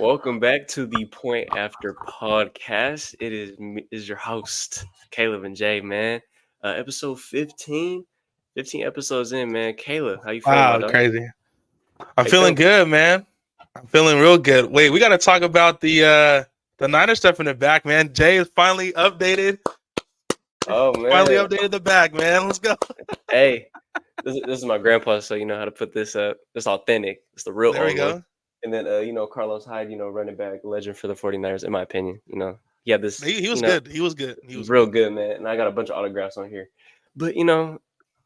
Welcome back to the Point After podcast. It is your host Caleb and Jay, man. Episode 15. 15 episodes in, man. Caleb, how you feeling, my Wow, dog? crazy. I'm How you feeling feeling? good, man. I'm feeling real good. Wait, we got to talk about the Niner stuff in the back, man. Jay is finally updated. Oh Finally man. updated the back, man. Let's go. Hey, this is my grandpa, so you know how to put this up. It's authentic. It's the real There we old one. go. And then Carlos Hyde, running back, legend for the 49ers, in my opinion. He had this, He was good. He was good. He was real good. good, man. And I got a bunch of autographs on here. But enough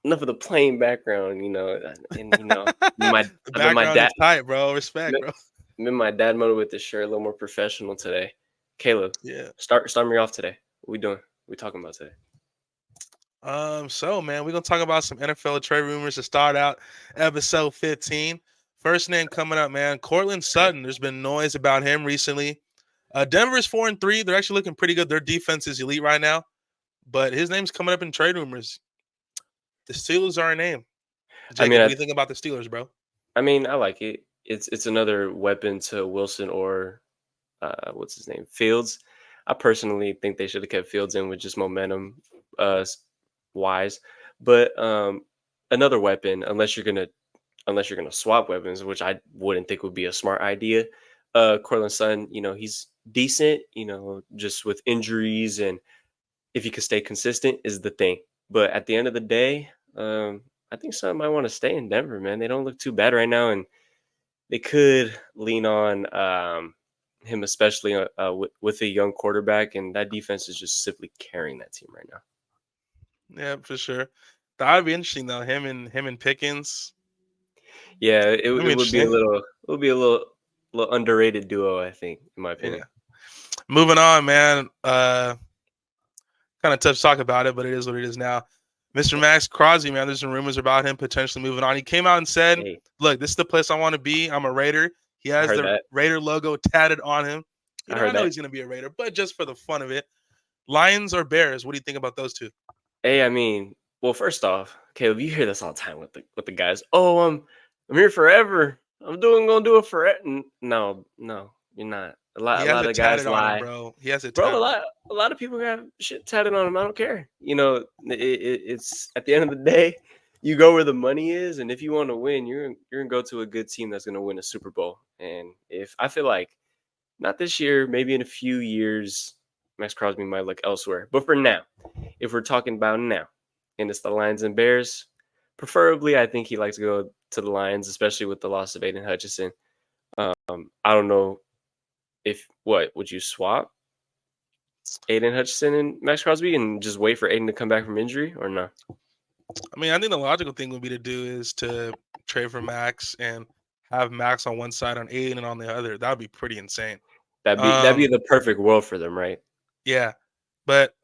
of the plain background, and my The I've been my background dad is tight, bro. Respect, bro. I'm in my dad mode with this shirt, a little more professional today. Caleb, Yeah. start me off today. What we doing? What we talking about today? So man, we're gonna talk about some NFL trade rumors to start out episode 15. First name coming up, man. Cortland Sutton. There's been noise about him recently. Denver's 4-3. They're actually looking pretty good. Their defense is elite right now. But his name's coming up in trade rumors. The Steelers are a name. I mean, Jacob, what do you think about the Steelers, bro? I like it. It's another weapon to Wilson or what's his name, Fields. I personally think they should have kept Fields in with just momentum wise, but another weapon unless you're gonna swap weapons, which I wouldn't think would be a smart idea. Cortland Sutton, he's decent, just with injuries and if he could stay consistent is the thing. But at the end of the day, I think Sutton might want to stay in Denver, man. They don't look too bad right now, and they could lean on him, especially with a young quarterback, and that defense is just simply carrying that team right now. Yeah, for sure. That would be interesting though. Him and Pickens. Yeah, That'd be it would be a interesting. little underrated duo, I think, in my Yeah. opinion. Moving on, man. Kind of tough to talk about it, but it is what it is now. Mr. Max Crosby, man. There's some rumors about him potentially moving on. He came out and said, Hey, "Look, this is the place I want to be. I'm a Raider." He I has heard the that. Raider logo tatted on him. I I heard know that. he's gonna be a Raider, but just for the fun of it. Lions or Bears? What do you think about those two? Hey, I mean, well, first off, Caleb, you hear this all the time with the guys. Oh, I'm here forever. Gonna do it forever. No, no, you're not. He A has lot it of tatted guys on him, lie. bro. He has it Bro, tatted on him. a lot of people got shit tatted on them. I don't care. It's at the end of the day, you go where the money is, and if you want to win, you're gonna go to a good team that's gonna win a Super Bowl. And if I feel like not this year, maybe in a few years, Max Crosby might look elsewhere. But for now, if we're talking about now, and it's the Lions and Bears, preferably I think he likes to go to the Lions, especially with the loss of Aiden Hutchinson. I don't know if what would you swap Aiden Hutchinson and Max Crosby and just wait for Aiden to come back from injury or no? I mean, I think the logical thing would be to do is to trade for Max and have Max on one side on Aiden and on the other. That would be pretty insane. That'd be the perfect world for them, right? Yeah, but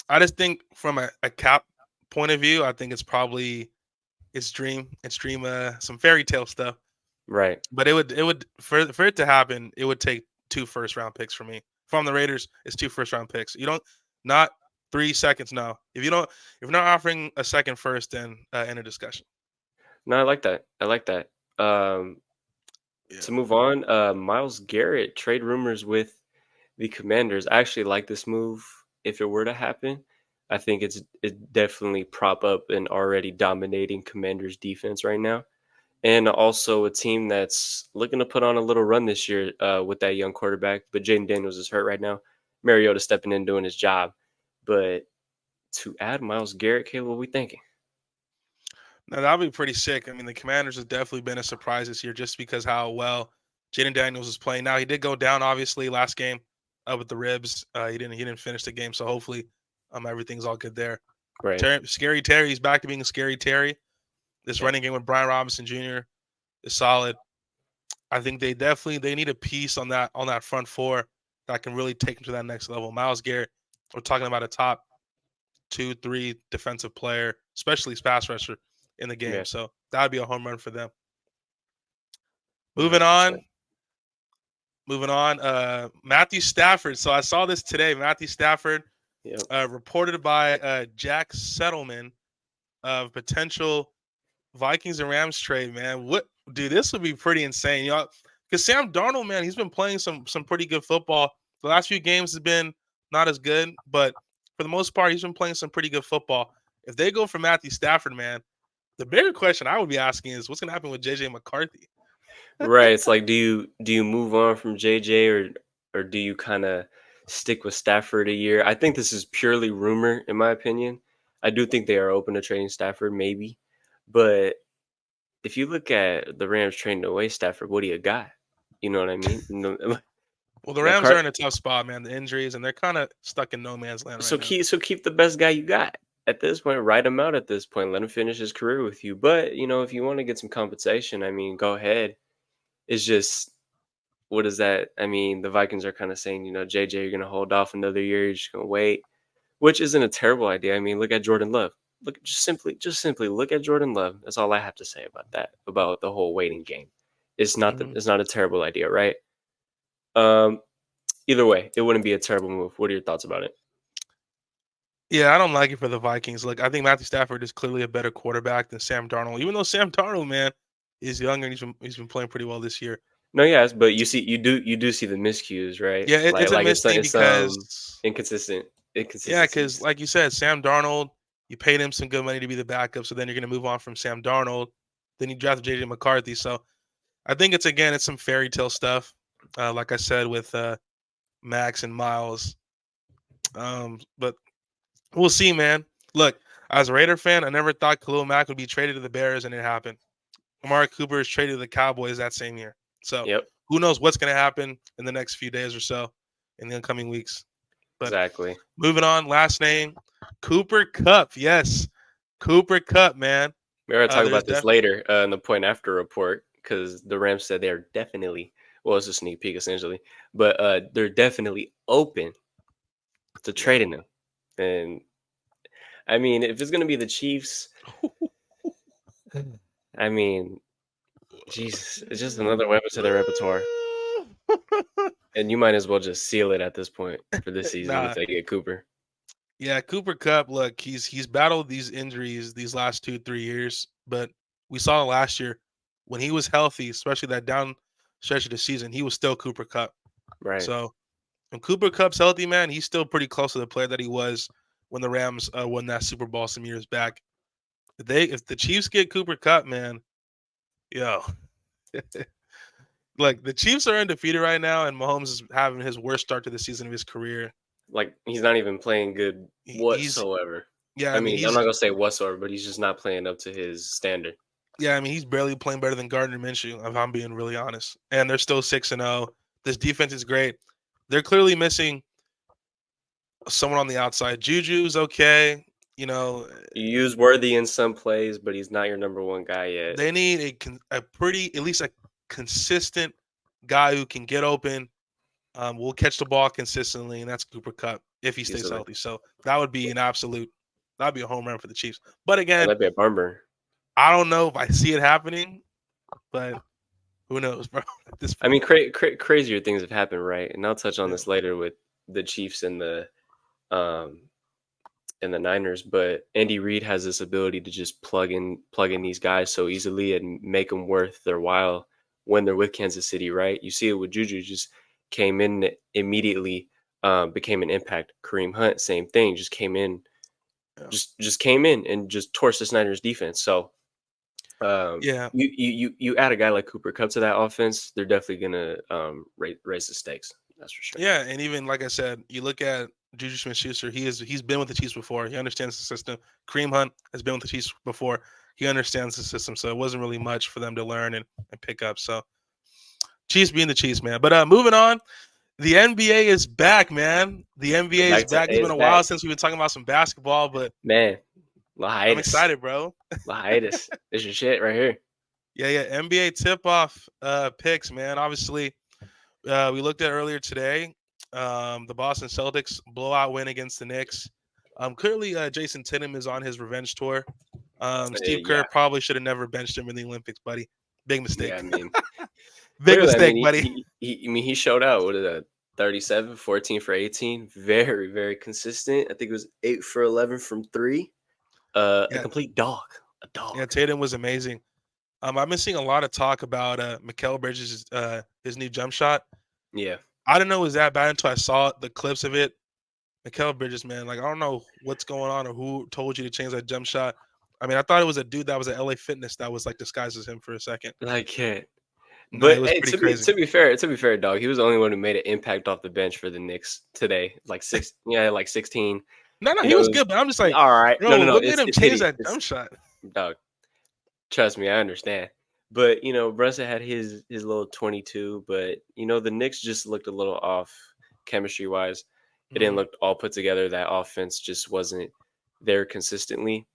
I just think from a cap point of view, I think it's dream some fairy tale stuff. Right. But it would for it to happen, it would take 2 first round picks for me. From the Raiders, it's 2 first round picks. You don't not 3 seconds. No, if you're not offering a second first, then end a discussion. No, I like that. I like that. Yeah. To move on, Miles Garrett trade rumors with the Commanders. I actually like this move if it were to happen. I think it definitely prop up an already dominating Commanders defense right now. And also a team that's looking to put on a little run this year with that young quarterback. But Jaden Daniels is hurt right now. Mariota stepping in doing his job. But to add Miles Garrett, Caleb, what we thinking? No, that'd be pretty sick. I mean, the Commanders have definitely been a surprise this year just because how well Jaden Daniels is playing. Now he did go down obviously last game with the ribs. He didn't finish the game, so hopefully everything's all good there. Right. Scary Terry's back to being a Scary Terry. This Yeah. running game with Brian Robinson Jr. is solid. I think they need a piece on that front four that can really take them to that next level. Miles Garrett, we're talking about a top 2, 3 defensive player, especially pass rusher in the game. Yeah. So that would be a home run for them. Moving 100%. on, moving on. Matthew Stafford. So I saw this today. Matthew Stafford, Yep. reported by Jack Settleman of potential Vikings and Rams trade. Man, what dude? This would be pretty insane. Because Sam Darnold, man, he's been playing some pretty good football. The last few games has been not as good, but for the most part, he's been playing some pretty good football. If they go for Matthew Stafford, man, the bigger question I would be asking is what's going to happen with JJ McCarthy? Right. It's like, do you move on from JJ, or do you kind of stick with Stafford a year? I think this is purely rumor, in my opinion. I do think they are open to trading Stafford, maybe, but if you look at the Rams trading away Stafford, what do you got? You know what I mean? No, Well, the Rams are McCart- in a tough spot, man. The injuries, and they're kind of stuck in no man's land right so now. keep the best guy you got at this point. Write him out at this point. Let him finish his career with you. But if you want to get some compensation, I mean, go ahead. It's just, what is that? I mean, the Vikings are kind of saying, JJ, you're gonna hold off another year. You're just gonna wait, which isn't a terrible idea. I mean, look at Jordan Love. Look, just simply look at Jordan Love. That's all I have to say about that. About the whole waiting game. Mhm. It's not a terrible idea, right? Um, Either way, it wouldn't be a terrible move. What are your thoughts about it? Yeah, I don't like it for the Vikings. Look, I think Matthew Stafford is clearly a better quarterback than Sam Darnold. Even though Sam Darnold, man, is younger and he's been playing pretty well this year. No, yes, but you do see the miscues, right? Yeah, it's a Like missed thing it's some because inconsistent yeah, because inconsistencies. like you said, Sam Darnold, you paid him some good money to be the backup, so then you're gonna move on from Sam Darnold. Then you drafted JJ McCarthy. So I think it's some fairy tale stuff. Like I said with Max and Miles. But we'll see, man. Look, as a Raider fan, I never thought Khalil Mack would be traded to the Bears, and it happened. Amari Cooper is traded to the Cowboys that same year. So Yep, who knows what's going to happen in the next few days or so in the incoming weeks. But exactly. moving on, last name Cooper Cup. Yes, Cooper Cup, man. We're gonna talk There's about this definitely later in the point after report because the Rams said they're definitely, well, it's a sneak peek essentially, but they're definitely open to yeah. trading him. And I mean, if it's gonna be the Chiefs, I mean, Jesus, it's just another weapon to their repertoire. And you might as well just seal it at this point for this season if Nah, they get Cooper. yeah, Cooper Cup. Look, he's battled these injuries these last 2 3 years, but we saw last year when he was healthy, especially that down stretch of the season, he was still Cooper Cup. Right. So when Cooper Cup's healthy, man, he's still pretty close to the player that he was when the Rams won that Super Bowl some years back. If the Chiefs get Cooper Cup, man, yo, like the Chiefs are undefeated right now, and Mahomes is having his worst start to the season of his career. Like, he's not even playing good He's whatsoever. yeah, I I mean mean, I'm not gonna say whatsoever, but he's just not playing up to his standard. he's barely playing better than Gardner Minshew. If I'm being really honest, and they're still 6-0. This defense is great. They're clearly missing someone on the outside. Juju's okay. You know, You use Worthy in some plays, but he's not your number one guy yet. they need a pretty at least a consistent guy who can get open, will catch the ball consistently, and that's Cooper Cup if he stays Easily. healthy. So that would be that'd be a home run for the Chiefs. But Oh, again, that'd be a barn burner. I don't know if I see it happening, but who knows, bro? At this I mean, point, crazier things have happened, right? And I'll touch on yeah, this later with the Chiefs um and the Niners. But Andy Reid has this ability to just plug in these guys so easily and make them worth their while when they're with Kansas City, right? You see it with Juju, just came in immediately, became an impact. Kareem Hunt, same thing, just came in, yeah, just came in and just torched the Niners defense. So yeah, you add a guy like Cooper Cup to that offense, they're definitely gonna raise the stakes. That's for sure. yeah. And even like I said, you look at Juju Smith-Schuster. He's been with the Chiefs before. He understands the system. Kareem Hunt has been with the Chiefs before. He understands the system. So it wasn't really much for them to learn and pick up. So Chiefs being the Chiefs, man. But moving on. The NBA is back, man. The NBA is Back to back. It's been it's a while back, since we've been talking about some basketball, but man. I'm Lahitis, excited, bro. Lahitis. This your shit right here. Yeah, yeah. NBA tip-off picks, man. Obviously, we looked at earlier today. The Boston Celtics blowout win against the Knicks. Clearly, Jason Tatum is on his revenge tour. Steve Kerr Yeah, probably should have never benched him in the Olympics, buddy. Big yeah. mistake. I mean, Big clearly, I mean, mistake, buddy. I mean, he showed out. What is that? 37, 14 for 18. Very, very consistent. I think it was 8 for 11 from three. A Yeah, complete dog. A yeah. dog. Tatum was amazing. I've been seeing a lot of talk about Mikal Bridges' his new jump shot. Yeah. I didn't know it was that bad until I saw the clips of it. Mikal Bridges, man, like I don't know what's going on or who told you to change that jump shot. I mean, I thought it was a dude that was at LA Fitness that was like disguised as him for a second. I can't. No, it But was hey, pretty crazy. to be fair, dog, he was the only one who made an impact off the bench for the Knicks today. Like like 16. No, no, And he it was was good, but I'm just like, all right. No, bro, no, no. what made him It's change hitty. that It's jump shot? dog. Trust me, I understand. But Brunson had his little 22, but the Knicks just looked a little off chemistry wise. It didn't Mhm. look all put together. That offense just wasn't there consistently.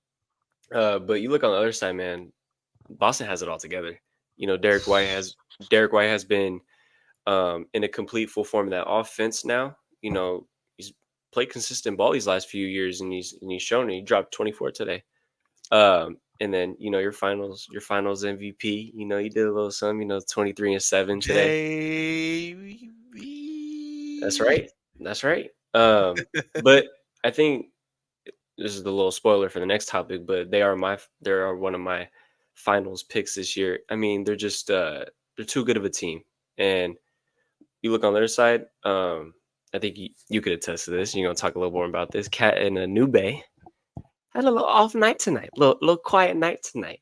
But you look on the other side, man. Boston has it all together. Derek White has been in a complete full form of that offense now. He's played consistent ball these last few years, and he's shown it. He dropped 24 today. And then your finals MVP. You did a little something. 23-7 today. That's JV. right. That's right. But I think this is the little spoiler for the next topic, but they are one of my finals picks this year. I mean, they're too good of a team. And you look on their side, I think you could attest to this. You're gonna talk a little more about this. Cat and New Bay had a little off night tonight, little quiet night tonight.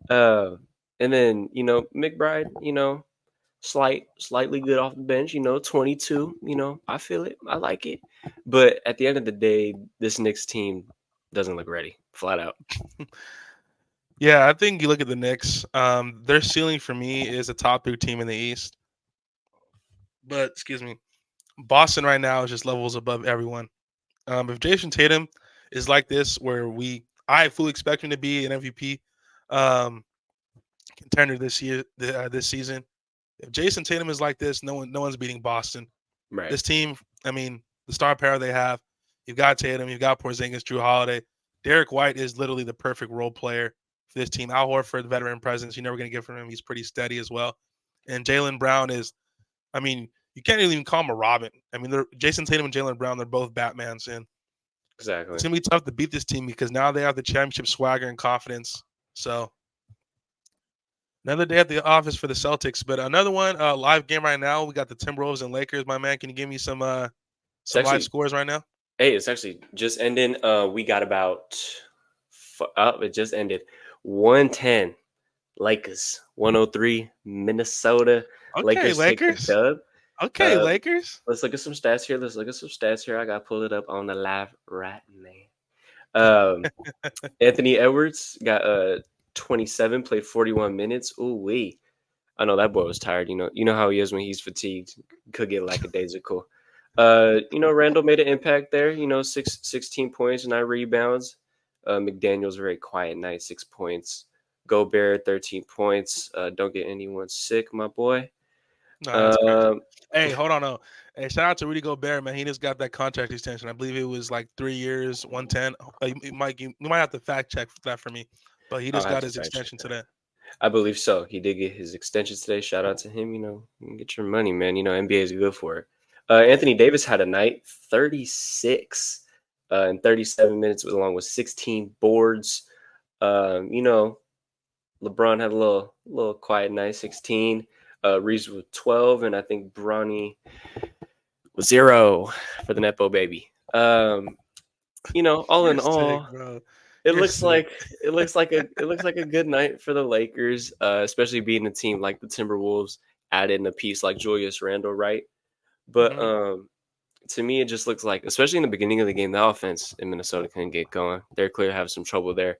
Uh, and then McBride, slightly good off the bench. 22. I feel it. I like it. But at the end of the day, this Knicks team doesn't look ready, flat out. Yeah, I think you look at the Knicks. Their ceiling for me is a top 3 team in the East. But excuse me, Boston right now is just levels above everyone. If Jason Tatum is like this, where I fully expect him to be an MVP um, contender this season. If Jason Tatum is like this, no one's beating Boston. Right. This team, I mean, the star power they have. You've got Tatum, you've got Porzingis, Drew Holiday. Derek White is literally the perfect role player for this team. Al Horford, veteran presence, you're never going to get from him. He's pretty steady as well. And Jaylen Brown is, I mean, you can't even call him a Robin. I mean, Jason Tatum and Jaylen Brown, they're both Batmans, and Exactly. it's gonna be tough to beat this team because now they have the championship swagger and confidence. So another day at the office for the Celtics, but another one live game right now. We got the Timberwolves and Lakers. My man, can you give me It's some live actually scores right now? Hey, it's actually just ending. We got about it just ended. 110 Lakers, 103 Minnesota. Okay, Lakers take the Lakers. dub. Okay, Uh, Lakers. let's look at some stats here. I got to pull it up on the live right now. Anthony Edwards got 27, played 41 minutes. Ooh wee. I know that boy was tired. You know how he is when he's fatigued. Could get lackadaisical. Randall made an impact there. 16 points, 9 rebounds. McDaniel's very quiet night, 6 points. Gobert, 13 points. Don't get anyone sick, my boy. No, that's crazy. Um, Hey, hold on. No. Hey, shout out to Rudy Gobert, man. He just got that contract extension. I believe it was like 3 years, 110. You might have to fact check that for me, but he I'll just have got to his fact check extension that. today. I believe so. He did get his extension today. Shout out to him. You can get your money, man. NBA is good for it. Anthony Davis had a night, 36 in 37 minutes, along with 16 boards. LeBron had a little quiet night, 16. Reeves with 12, and I think Bronny was 0 for the Nepo baby. All You're in sick, all, bro. it You're looks sick. like a good night for the Lakers, especially beating a team like the Timberwolves, add in a piece like Julius Randle, right? But Mhm. to me, it just looks like, especially in the beginning of the game, the offense in Minnesota couldn't get going. They're clearly having some trouble there,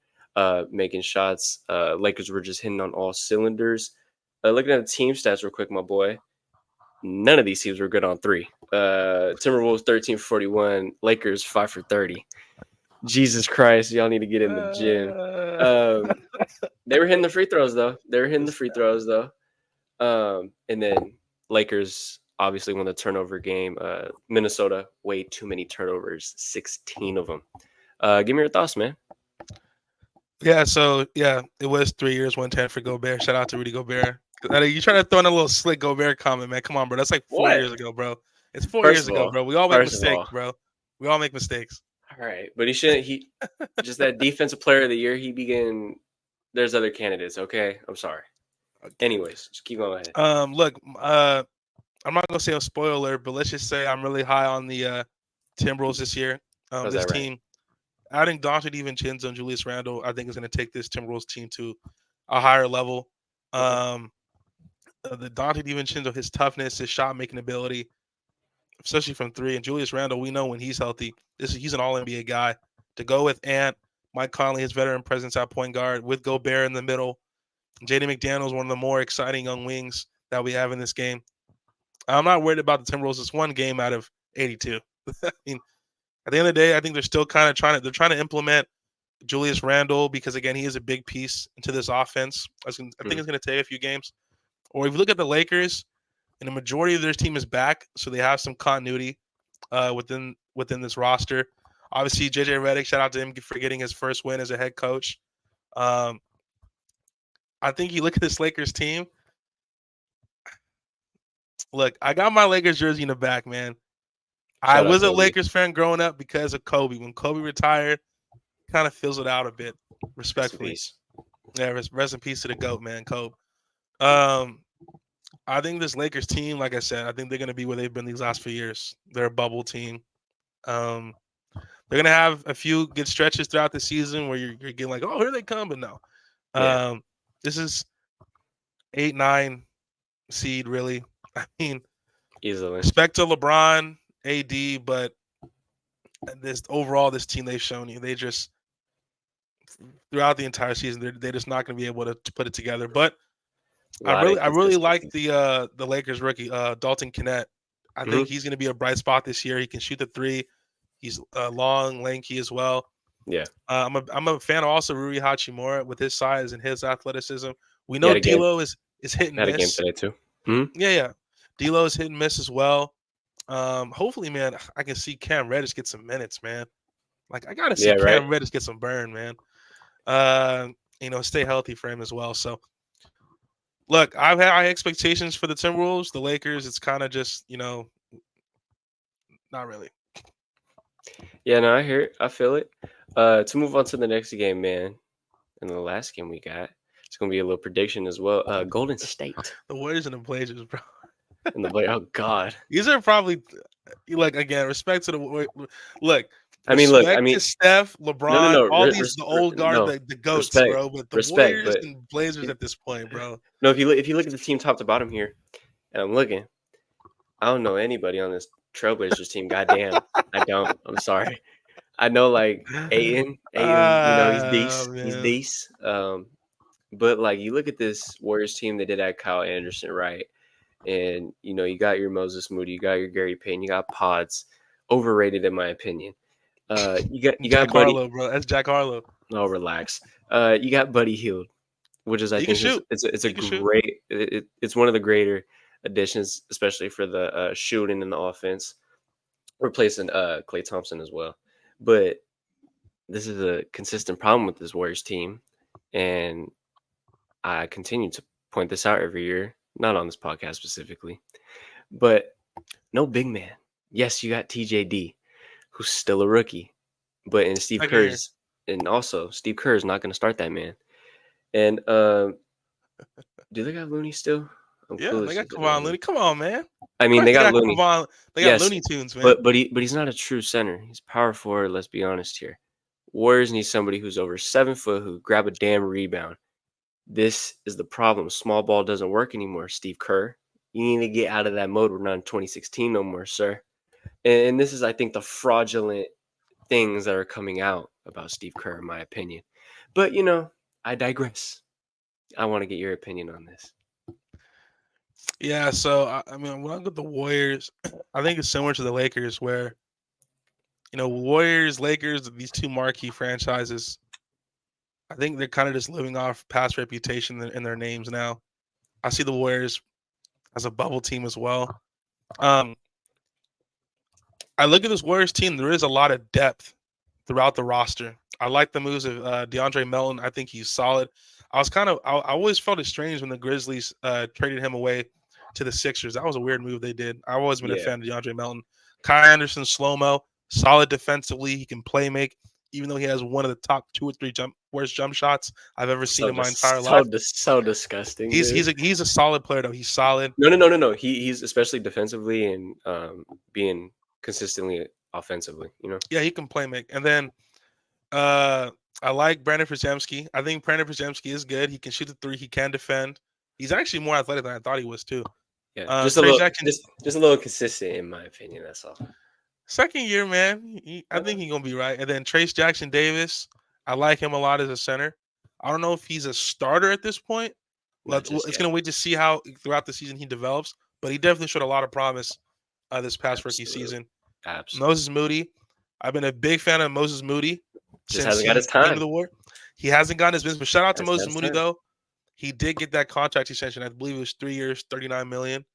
making shots. Lakers were just hitting on all cylinders. Looking at the team stats real quick, my boy. None of these teams were good on three. Timberwolves 13 for 41, Lakers 5 for 30. Jesus Christ, y'all need to get in the gym. Uh, Um, they were hitting the free throws though. this And then Lakers obviously won the turnover game. Minnesota way too many turnovers, 16 of them. Give me your thoughts, man. Yeah, so yeah, it was 3 years, 110 for Gobert. Shout out to Rudy Gobert. You trying to throw in a little slick Gobert comment, man? Come on, bro. That's like four What? years ago, bro. It's 4 years First of ago, all, bro. We all make first of mistakes, all, bro. We all make mistakes. all right, but he shouldn't. He just that defensive player of the year. He began there's other candidates. Okay, I'm sorry. Anyways, just keep going ahead. Look, I'm not gonna say a spoiler, but let's just say I'm really high on the Timberwolves this year. How's This that right? team, adding Donte DiVincenzo and Julius Randle, I think is going to take this Timberwolves team to a higher level. Okay. The Donte DiVincenzo, his toughness, his shot making ability, especially from three, and Julius Randle, we know when he's healthy, he's an All NBA guy. To go with Ant, Mike Conley, his veteran presence at point guard, with Gobert in the middle, Jaden McDaniels, one of the more exciting young wings that we have in this game. I'm not worried about the Timberwolves. It's one game out of 82. I mean, at the end of the day, I think they're still kind of trying to implement Julius Randle because again, he is a big piece into this offense. I think it's going to take a few games. Or if you look at the Lakers, and the majority of their team is back, so they have some continuity within this roster. Obviously, JJ Redick, shout out to him for getting his first win as a head coach. I think you look at this Lakers team. Look, I got my Lakers jersey in the back, man. I was a Lakers fan growing up because of Kobe. When Kobe retired, kind of fizzled out a bit, respectfully. Yeah, rest in peace to the GOAT, man, Kobe. I think this Lakers team, like I said, I think they're going to be where they've been these last few years. They're a bubble team. They're going to have a few good stretches throughout the season where you're getting like, oh, here they come, but no. This is 8-9 seed, really. I mean, easily. Respect to LeBron, AD, but this team they've shown you, they just throughout the entire season, they're just not going to be able to put it together. But I really like the Lakers rookie, Dalton Knecht. I think he's going to be a bright spot this year. He can shoot the three. He's long, lanky as well. Yeah. I'm a fan of also Rui Hachimura with his size and his athleticism. We know D'Lo is hit and miss. Had a game today too. Yeah. D'Lo is hit and miss as well. Hopefully, man, I can see Cam Reddish get some minutes, man. Like I gotta see Cam Reddish get some burn, man. Stay healthy for him as well. So, look, I've had high expectations for the Timberwolves. The Lakers, it's kind of just, not really. Yeah, no, I hear it. I feel it. To move on to the next game, man, and the last game we got, it's gonna be a little prediction as well. Golden State, the Warriors and the Blazers, bro. And the Blazers, oh God, these are probably like again, respect to the look. I mean, to Steph, LeBron, all these the old guard, the goats, bro. But the Warriors and Blazers at this point, bro. No, if you look at the team top to bottom here, and I'm looking, I don't know anybody on this Trailblazers team. Goddamn, I don't. I'm sorry. I know like Ayton, he's decent. But like you look at this Warriors team, they did have Kyle Anderson, right? And you got your Moses Moody, you got your Gary Payton, you got Pods, overrated in my opinion. You got Jack Buddy Harlow, bro. That's Jack Harlow. No, relax. You got Buddy Hield, which is I think it's one of the greater additions, especially for the shooting and the offense, replacing Klay Thompson as well. But this is a consistent problem with this Warriors team, and I continue to point this out every year, not on this podcast specifically, but no big man. Yes, you got TJD, who's still a rookie, but Steve Kerr is not going to start that man. And do they got Looney still? They got Kevon Looney. Come on, man. I mean, they got Looney. They got Looney Tunes, man. But he's not a true center. He's power forward. Let's be honest here. Warriors need somebody who's over 7 foot who grab a damn rebound. This is the problem. Small ball doesn't work anymore, Steve Kerr. You need to get out of that mode. We're not in 2016 no more, sir. And this is, I think, the fraudulent things that are coming out about Steve Kerr, in my opinion. But, I digress. I want to get your opinion on this. Yeah, so, I mean, when I look at the Warriors, I think it's similar to the Lakers where, Warriors, Lakers, these two marquee franchises, I think they're kind of just living off past reputation in their names now. I see the Warriors as a bubble team as well. I look at this Warriors team. There is a lot of depth throughout the roster. I like the moves of DeAndre Melton. I think he's solid. I always felt it strange when the Grizzlies traded him away to the Sixers. That was a weird move they did. I've always been a fan of DeAndre Melton. Kyle Anderson, slow-mo, solid defensively. He can play make. even though he has one of the top 2 or 3 worst jump shots I've ever seen So in my entire life. so disgusting, He's dude. he's a he's a solid player though. He's solid. No. He's especially defensively and being consistently offensively. Yeah, he can play make. And then uh I like Brandon Przemski. I think Brandon Przemski is good. He can shoot the three. He can defend. He's actually more athletic than I thought he was too. Yeah, just a Trace little, Jackson, just a little consistent in my opinion. That's all. second year, man. I think he's gonna be right. And then Trace Jackson Davis, I like him a lot as a center. I don't know if he's a starter at this point. Not But just it's yet. gonna wait to see how throughout the season he develops. But he definitely showed a lot of promise this past rookie Absolutely. season. Absolutely. Moses Moody, I've been a big fan of Moses Moody Just since hasn't he got his came to time. the war. He hasn't gotten his business, but shout out to Hasn't got Moses his Moody time. though. He did get that contract extension. I believe it was 3 years, 39 million.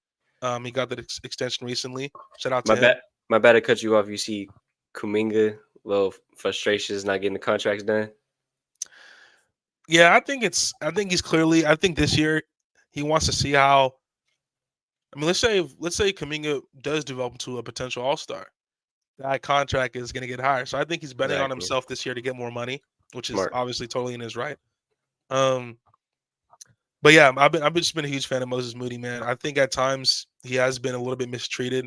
He got that extension recently. Shout out to him. My bad to cut you off. You see Kuminga, little frustrations not getting the contracts done. Yeah, I think he's clearly. I think this year he wants to see how. I mean, let's say Kuminga does develop into a potential All Star. That contract is going to get higher. So I think he's betting on Exactly. himself this year to get more money, which is Smart. obviously totally in his right. But yeah, I've just been a huge fan of Moses Moody, man. I think at times he has been a little bit mistreated.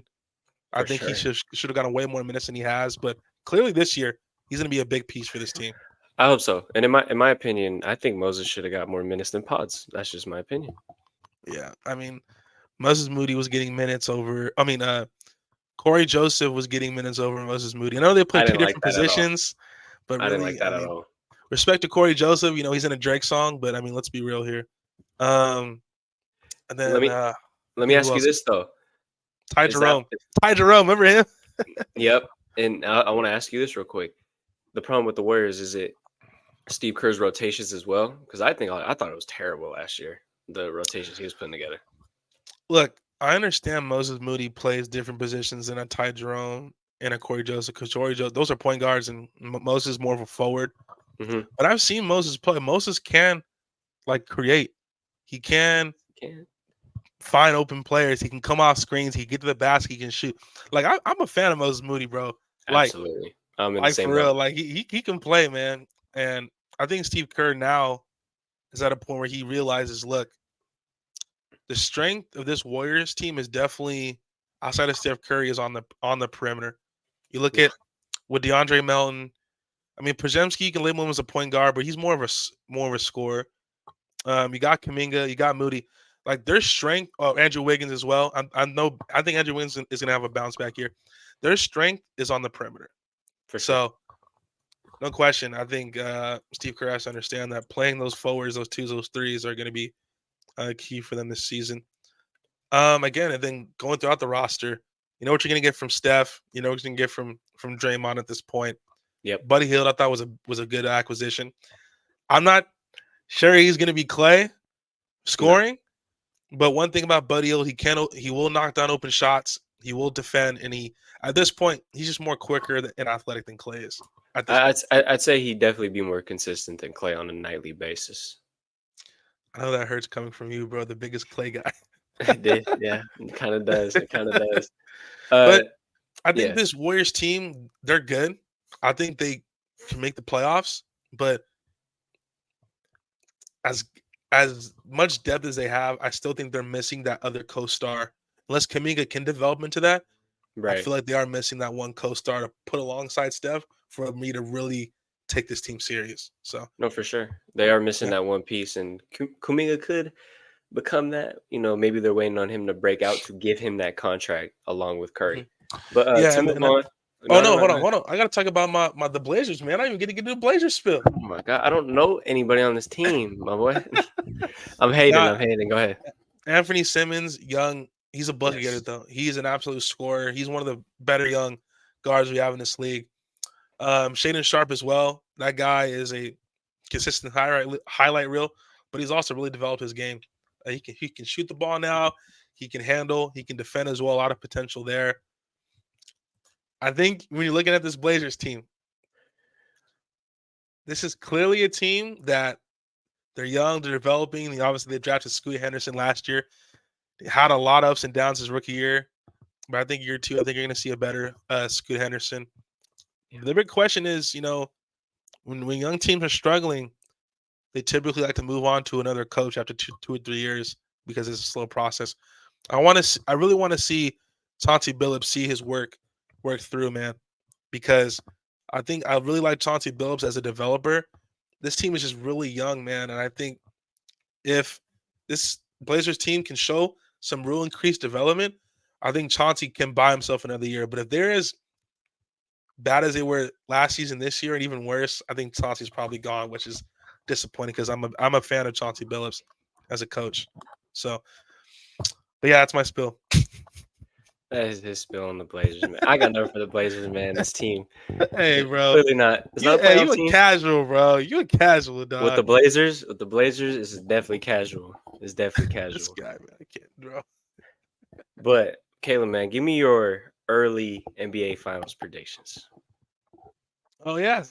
I For think he sure. should have gotten way more minutes than he has, but clearly this year he's going to be a big piece for this team. I hope so. And in my opinion, I think Moses should have got more minutes than Pods. That's just my opinion. Yeah, I mean, Moses Moody was getting minutes over. I mean, Corey Joseph was getting minutes over Moses Moody. I know they play I two didn't like different that at all. positions, but I didn't like really, that I at mean, all. respect to Corey Joseph. You know, he's in a Drake song, but I mean, let's be real here. And then Let me who ask you else? this though. Ty Is that Jerome. Ty Jerome, remember him? Yep. And I want to ask you this real quick. The problem with the Warriors is it Steve Kerr's rotations as well? Because I thought it was terrible last year. The rotations he was putting together. Look, I understand Moses Moody plays different positions than a Ty Jerome and a Corey Joseph because Corey Joseph, those are point guards, and Moses is more of a forward. Mm-hmm. But I've seen Moses play. Moses can create. He can find open players. He can come off screens. He can get to the basket. He can shoot. Like I'm a fan of Moses Moody, bro. Like, Absolutely. I'm in the same for real. boat. Like he can play, man. And I think Steve Kerr now is at a point where he realizes, look, the strength of this Warriors team is definitely outside of Steph Curry is on the perimeter. You look at with DeAndre Melton. I mean, Przemski, you can label him as a point guard, but he's more of a scorer. You got Kuminga, you got Moody. Like their strength, Andrew Wiggins as well. I think Andrew Wiggins is going to have a bounce back here. Their strength is on the perimeter. For sure. So, no question. I think Steve Kerr has to understand that playing those forwards, those twos, those threes are going to be key for them this season. Again, and then going throughout the roster, you know what you're going to get from Steph. You know what you're going to get from Draymond at this point. Yep. Buddy Hield, I thought was a good acquisition. I'm not sure he's going to be Clay scoring, but one thing about Buddy Hield, he will knock down open shots. He will defend, and at this point he's just more quicker and athletic than Clay is. I'd say he'd definitely be more consistent than Clay on a nightly basis. I know that hurts coming from you, bro, the biggest Clay guy. It did, yeah. It kind of does. It kind of does. But I think yeah. this Warriors team, they're good. I think they can make the playoffs, but as much depth as they have, I still think they're missing that other co-star. Unless Kuminga can develop into that, Right. I feel like they are missing that one co-star to put alongside Steph for me to really take this team serious. So No, for sure. They are missing that one piece, and Kuminga could become that. You know, maybe they're waiting on him to break out to give him that contract along with Curry. But to move on. Hold on. I gotta talk about the Blazers, man. I didn't even get to do the Blazers spill. Oh my god, I don't know anybody on this team, my boy. I'm hating. Go ahead. Anthony Simmons, young. He's a bucket getter, though. He's an absolute scorer. He's one of the better young guards we have in this league. Shaedon Sharpe as well. That guy is a consistent highlight reel, but he's also really developed his game. He can shoot the ball now. He can handle. He can defend as well. A lot of potential there. I think when you're looking at this Blazers team, this is clearly a team that they're young, they're developing. Obviously, they drafted Scoot Henderson last year. They had a lot of ups and downs his rookie year. But I think year two, I think you're going to see a better Scoot Henderson. Yeah. The big question is, you know, when young teams are struggling, they typically like to move on to another coach after 2 or 3 years because it's a slow process. I really want to see Chauncey Billups see his work through, man, because I think I really like Chauncey Billups as a developer. This team is just really young, man, and I think if this Blazers team can show some real increased development, I think Chauncey can buy himself another year. But if they're as bad as they were last season, this year, and even worse, I think Chauncey's probably gone, which is disappointing because I'm a fan of Chauncey Billups as a coach. So, but yeah, that's my spill. That is his spill on the Blazers, man. I got nothing for the Blazers, man. This team, Hey, bro, clearly not. It's not a playoff you a team. casual, bro. You a casual With the dog. Blazers, it's definitely casual. It's definitely This casual. guy, man, I can't, bro. But Caleb, man, give me your early NBA Finals predictions. Oh yeah.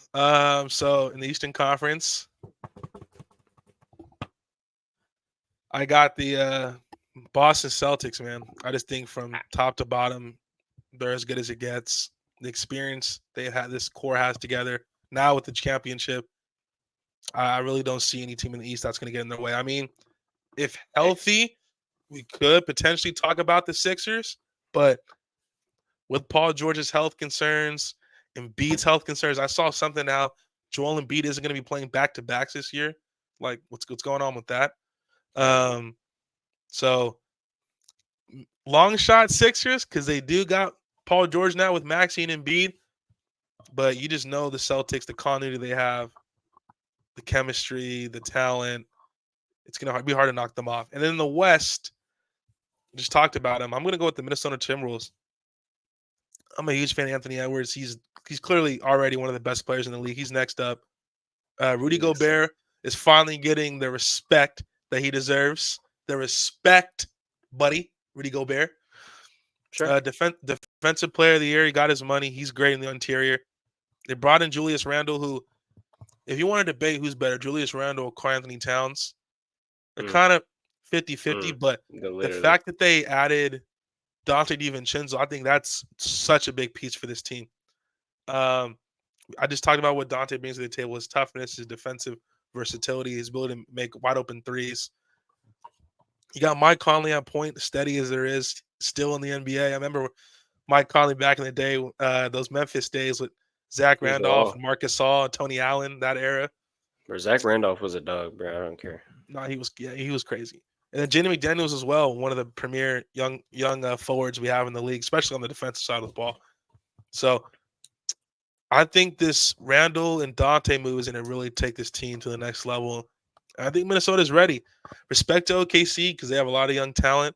So in the Eastern Conference, I got the Boston Celtics, man. I just think from top to bottom, they're as good as it gets. The experience they had, this core has together now with the championship, I really don't see any team in the East that's going to get in their way. I mean, if healthy, we could potentially talk about the Sixers, but with Paul George's health concerns and Embiid's health concerns, I saw something now. Joel Embiid isn't going to be playing back to backs this year. Like, what's going on with that? Um, so long shot Sixers because they do got Paul George now with Maxey and Embiid, but you just know the Celtics, the continuity they have, the chemistry, the talent. It's gonna be hard to knock them off. And then in the West, just talked about him. I'm gonna go with the Minnesota Timberwolves. I'm a huge fan of Anthony Edwards. He's clearly already one of the best players in the league. He's next up. Rudy Yes, sir. Gobert is finally getting the respect that he deserves. The respect, buddy. Rudy Gobert. Sure. Defensive player of the year. He got his money. He's great in the interior. They brought in Julius Randle, who, if you want to debate who's better, Julius Randle or Karl Anthony Towns, they're Mm, kind of 50-50. mm. But the Literally. fact that they added Dante DiVincenzo, I think that's such a big piece for this team. I just talked about what Dante brings to the table: his toughness, his defensive versatility, his ability to make wide open threes. You got Mike Conley on point, steady as there is still in the NBA. I remember Mike Conley back in the day, those Memphis days with Zach He was Randolph all. and Marcus Gasol, Tony Allen, that era. Bro, Zach Randolph was a dog, bro. I don't care. No, he was crazy. And then Jenny McDaniels as well, one of the premier young forwards we have in the league, especially on the defensive side of the ball. So I think this Randall and Dante move is going to really take this team to the next level. I think Minnesota's ready. Respect to OKC because they have a lot of young talent,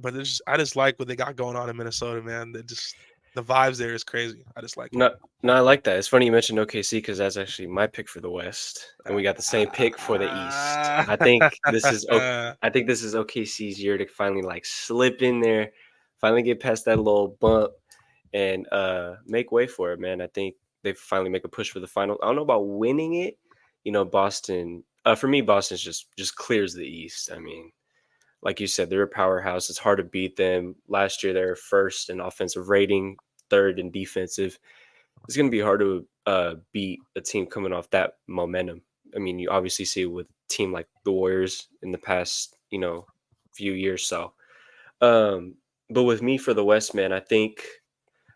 but I just like what they got going on in Minnesota, man. The vibes there is crazy. I just like it. No, I like that. It's funny you mentioned OKC because that's actually my pick for the West, and we got the same pick for the East. I think this is OKC's year to finally like slip in there, finally get past that little bump, and make way for it, man. I think they finally make a push for the final. I don't know about winning it. Boston. For me, Boston's just clears the East. I mean, like you said, they're a powerhouse. It's hard to beat them. Last year, they were first in offensive rating, third in defensive. It's going to be hard to beat a team coming off that momentum. I mean, you obviously see it with a team like the Warriors in the past, few years. So, but with me for the West, man, I think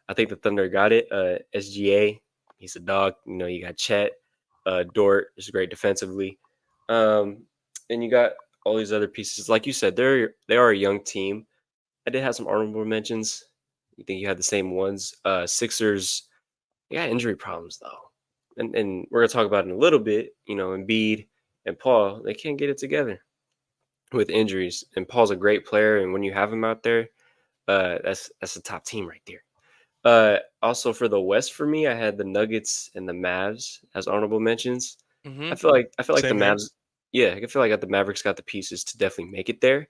the Thunder got it. SGA, he's a dog. You got Chet. Dort is great defensively. And you got all these other pieces. Like you said, they are a young team. I did have some honorable mentions. You think you had the same ones? Sixers, they got injury problems though, and we're gonna talk about it in a little bit. Embiid and Paul, they can't get it together with injuries. And Paul's a great player, and when you have him out there, that's a top team right there. Also for the West, for me, I had the Nuggets and the Mavs as honorable mentions. Mm-hmm. I feel like the Same here. Mavs. Yeah, I feel like the Mavericks got the pieces to definitely make it there.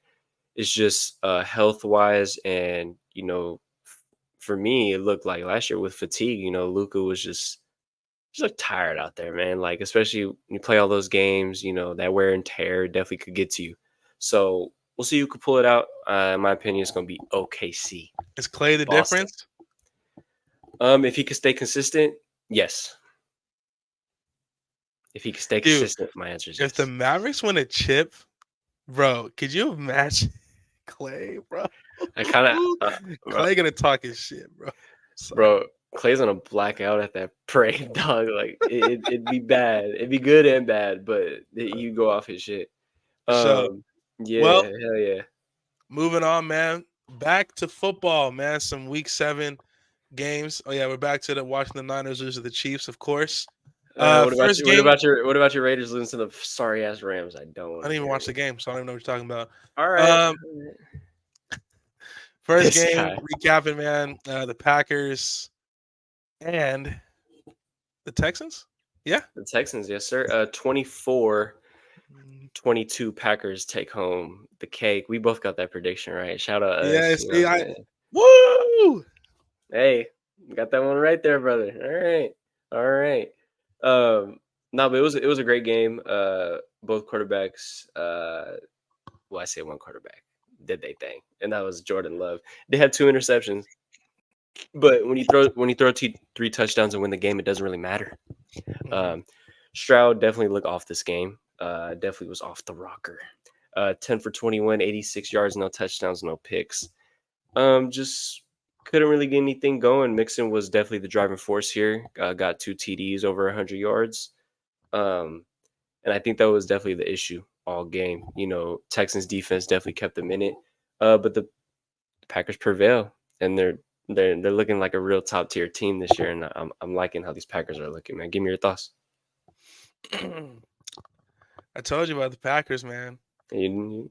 It's just health wise, and for me, it looked like last year with fatigue. Luca was just looked tired out there, man. Like especially when you play all those games, that wear and tear definitely could get to you. So we'll see who could pull it out. In my opinion, it's gonna be OKC, Is Clay the Boston. difference? If he could stay consistent, yes. If he can stay Dude, consistent, my answer is if the yes. Mavericks win a chip, bro, could you imagine Clay, bro? I kind of, bro, Clay gonna talk his shit, bro. Sorry. bro, Clay's gonna black out at that parade, dog. Like it'd be bad. It'd be good and bad, but you go off his shit. So, Yeah, well, hell yeah. moving on, man. Back to football, man. Some week 7 games. Oh yeah, we're back to the Washington Niners lose to the Chiefs, of course. What about First you? game, What about your Raiders losing to the sorry ass Rams? I don't I want didn't to even hear watch it. the game, so I don't even know what you're talking about. All right. First This game, guy. recapping, man. The Packers and the Texans. Yeah. The Texans, yes, sir. 24-22 Packers take home the cake. We both got that prediction right. Shout out Yeah. us. You know See, what I'm saying? woo. Hey, got that one right there, brother. All right. All right. No, but it was a great game. Both quarterbacks, well, I say one quarterback did they thing, and that was Jordan Love. They had 2 interceptions, but when you throw 3 touchdowns and win the game, it doesn't really matter. Stroud definitely looked off this game. Definitely was off the rocker. 10 for 21, 86 yards, no touchdowns, no picks. Just couldn't really get anything going. Mixon was definitely the driving force here. Got 2 TDs over 100 yards. And I think that was definitely the issue all game. You know, Texans defense definitely kept them in it. But the Packers prevail, and they're looking like a real top tier team this year. And I'm liking how these Packers are looking, man. Give me your thoughts. I told you about the Packers, man. You,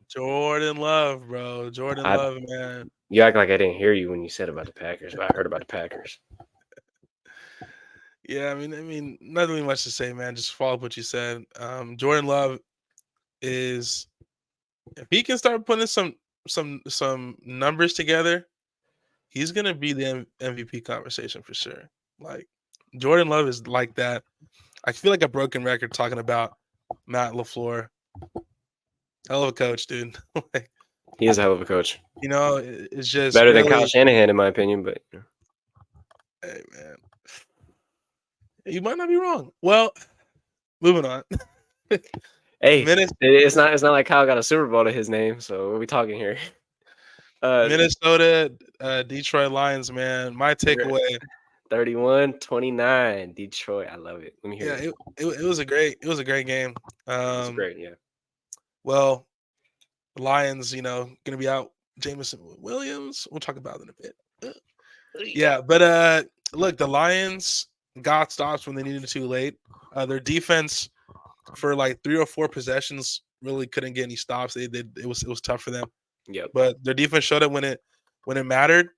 Jordan Love, bro. Jordan I, Love, man. you act like I didn't hear you when you said about the Packers, but I heard about the Packers. Yeah, I mean, not really much to say, man. Just follow up what you said. Jordan Love is, if he can start putting some numbers together, he's gonna be the MVP conversation for sure. Like Jordan Love is like that. I feel like a broken record talking about Matt LaFleur. Hell of a coach, dude. Like, He is a hell of a coach. you know, it's just Better than really, Kyle Shanahan, in my opinion, but hey man, you might not be wrong. Well, moving on. hey, Minnes- it's not like Kyle got a Super Bowl to his name. So what are we talking here? Minnesota, Detroit Lions, man. My takeaway. 31-29, Detroit. I love it. Let me hear Yeah, it. it was a great game. It's great, yeah. Well, the Lions, gonna be out Jameson Williams. We'll talk about it in a bit. Yeah, but look, the Lions got stops when they needed to late. Their defense for like 3 or 4 possessions really couldn't get any stops. It was tough for them. Yep. But their defense showed it when it mattered.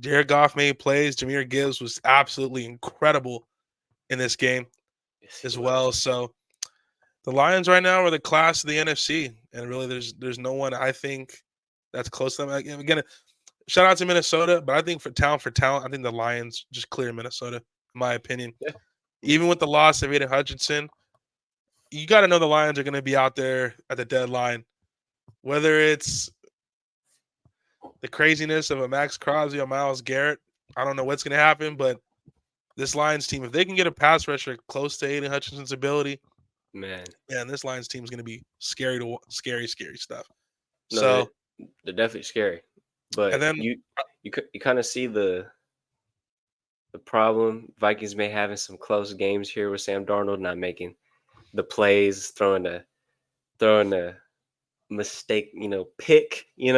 Jared Goff made plays. Jahmyr Gibbs was absolutely incredible in this game as well. So the Lions right now are the class of the NFC, and really, there's no one I think that's close to them. Again, shout out to Minnesota, but I think for talent, I think the Lions just clear Minnesota, in my opinion. Yeah. Even with the loss of Aiden Hutchinson, you got to know the Lions are going to be out there at the deadline, whether it's the craziness of a Max Crosby or Myles Garrett. I don't know what's going to happen, but this Lions team, if they can get a pass rusher close to Aiden Hutchinson's ability, man, this Lions team is going to be scary stuff. No, So they're definitely scary, but and then you kind of see the problem Vikings may have in some close games here with Sam Darnold not making the plays, throwing a mistake, pick. You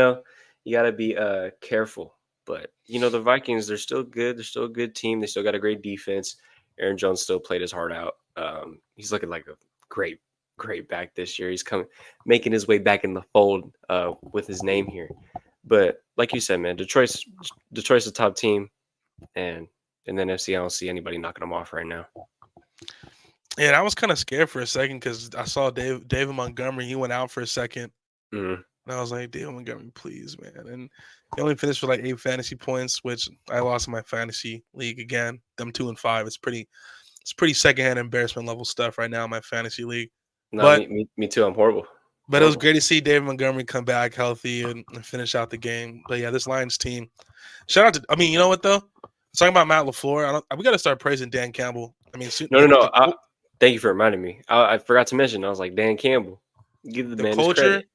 got to be careful. But the Vikings, they're still good. They're still a good team. They still got a great defense. Aaron Jones still played his heart out. He's looking like a great back this year. He's making his way back in the fold with his name here. But like you said, man, Detroit's a top team, and in the NFC, I don't see anybody knocking them off right now. And I was kind of scared for a second because I saw David Montgomery. He went out for a second. Mm-hmm. And I was like, David Montgomery, please, man. And he only finished with like 8 fantasy points, which I lost in my fantasy league again. Them 2 and 5. It's pretty secondhand embarrassment level stuff right now in my fantasy league. No, but me too. I'm horrible. But it was great to see David Montgomery come back healthy and finish out the game. But yeah, this Lions team. Shout out to. I mean, you know what though? Talking about Matt LaFleur, we got to start praising Dan Campbell. I mean, no. Thank you for reminding me. I forgot to mention. I was like Dan Campbell. Give the The man his credit.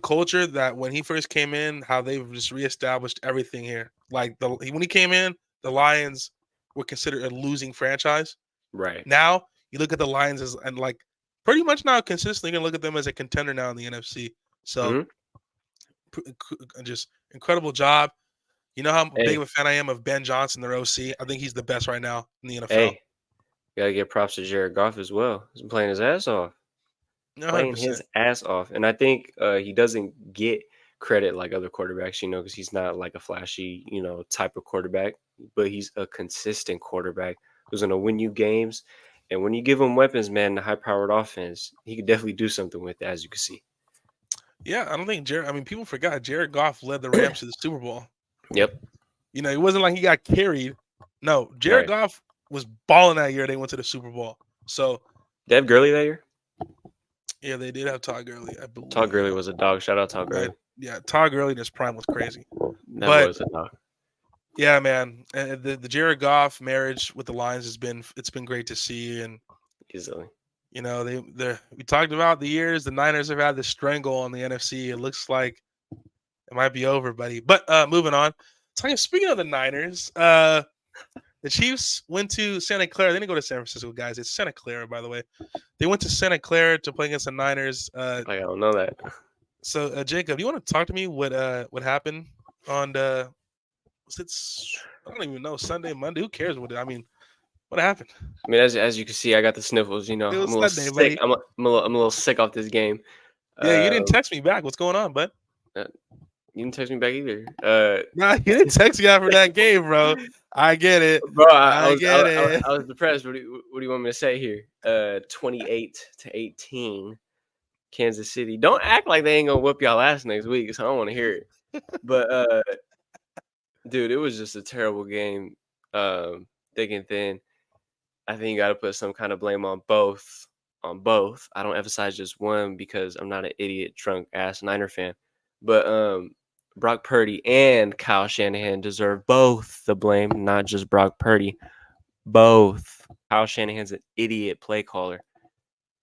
culture that when he first came in, how they've just reestablished everything here. Like when he came in, the Lions were considered a losing franchise. Right. Now you look at the Lions as and like pretty much now consistently gonna look at them as a contender now in the NFC. So Hmm. just incredible job. You know how big of Hey, a fan I am of Ben Johnson, their OC. I think he's the best right now in the NFL. hey, gotta give props to Jared Goff as well. He's been playing his ass off. One hundred Playing his percent. ass off. And I think he doesn't get credit like other quarterbacks, because he's not like a flashy, type of quarterback, but he's a consistent quarterback who's going to win you games. And when you give him weapons, man, the high powered offense, he could definitely do something with it, as you can see. Yeah, I don't think Jared. I mean, people forgot Jared Goff led the Rams to the Super Bowl. Yep. It wasn't like he got carried. No, Jared Right. Goff was balling that year. They went to the Super Bowl. So Did they have Gurley that year? yeah, they did have Todd Gurley, I Todd believe. Gurley was a dog. Shout out Todd Gurley. Yeah, Todd Gurley in his prime was crazy. That boy But was a dog. yeah, man, the Jared Goff marriage with the Lions it's been great to see, and Easily. we talked about the years the Niners have had the strangle on the NFC. It looks like it might be over, buddy. But moving on. Speaking of the Niners, the Chiefs went to Santa Clara. They didn't go to San Francisco, guys. It's Santa Clara, by the way. They went to Santa Clara to play against the Niners. Like, I don't know that. So Jacob, you want to talk to me what happened on the I don't even know, Sunday, Monday? Who cares I mean, what happened? I mean, as you can see, I got the sniffles. It I'm a was little Sunday, sick. buddy. I'm a little sick off this game. Yeah, you didn't Um, text me back. What's going on, bud? uh, you didn't text me back either. Nah, you didn't text me after that game, bro. I get it. Bro, I get it. I was depressed. What do you want me to say here? 28-18, Kansas City. Don't act like they ain't gonna whip y'all ass next week, so I don't want to hear it. But dude, it was just a terrible game. Thick and thin. I think you got to put some kind of blame on both. On both. I don't emphasize just one because I'm not an idiot, drunk ass Niner fan. But Brock Purdy and Kyle Shanahan deserve both the blame, not just Brock Purdy. Both. Kyle Shanahan's an idiot play caller.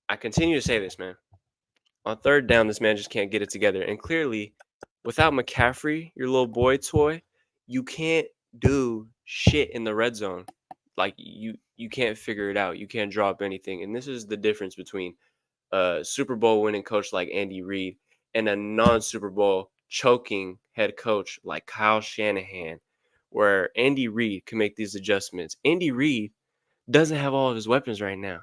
I continue to say this, man. On third down, this man just can't get it together. And clearly, without McCaffrey, your little boy toy, you can't do shit in the red zone. Like you can't figure it out. You can't drop anything. And this is the difference between a Super Bowl winning coach like Andy Reid and a non-Super Bowl choking head coach like Kyle Shanahan, where Andy Reid can make these adjustments. Andy Reid doesn't have all of his weapons right now.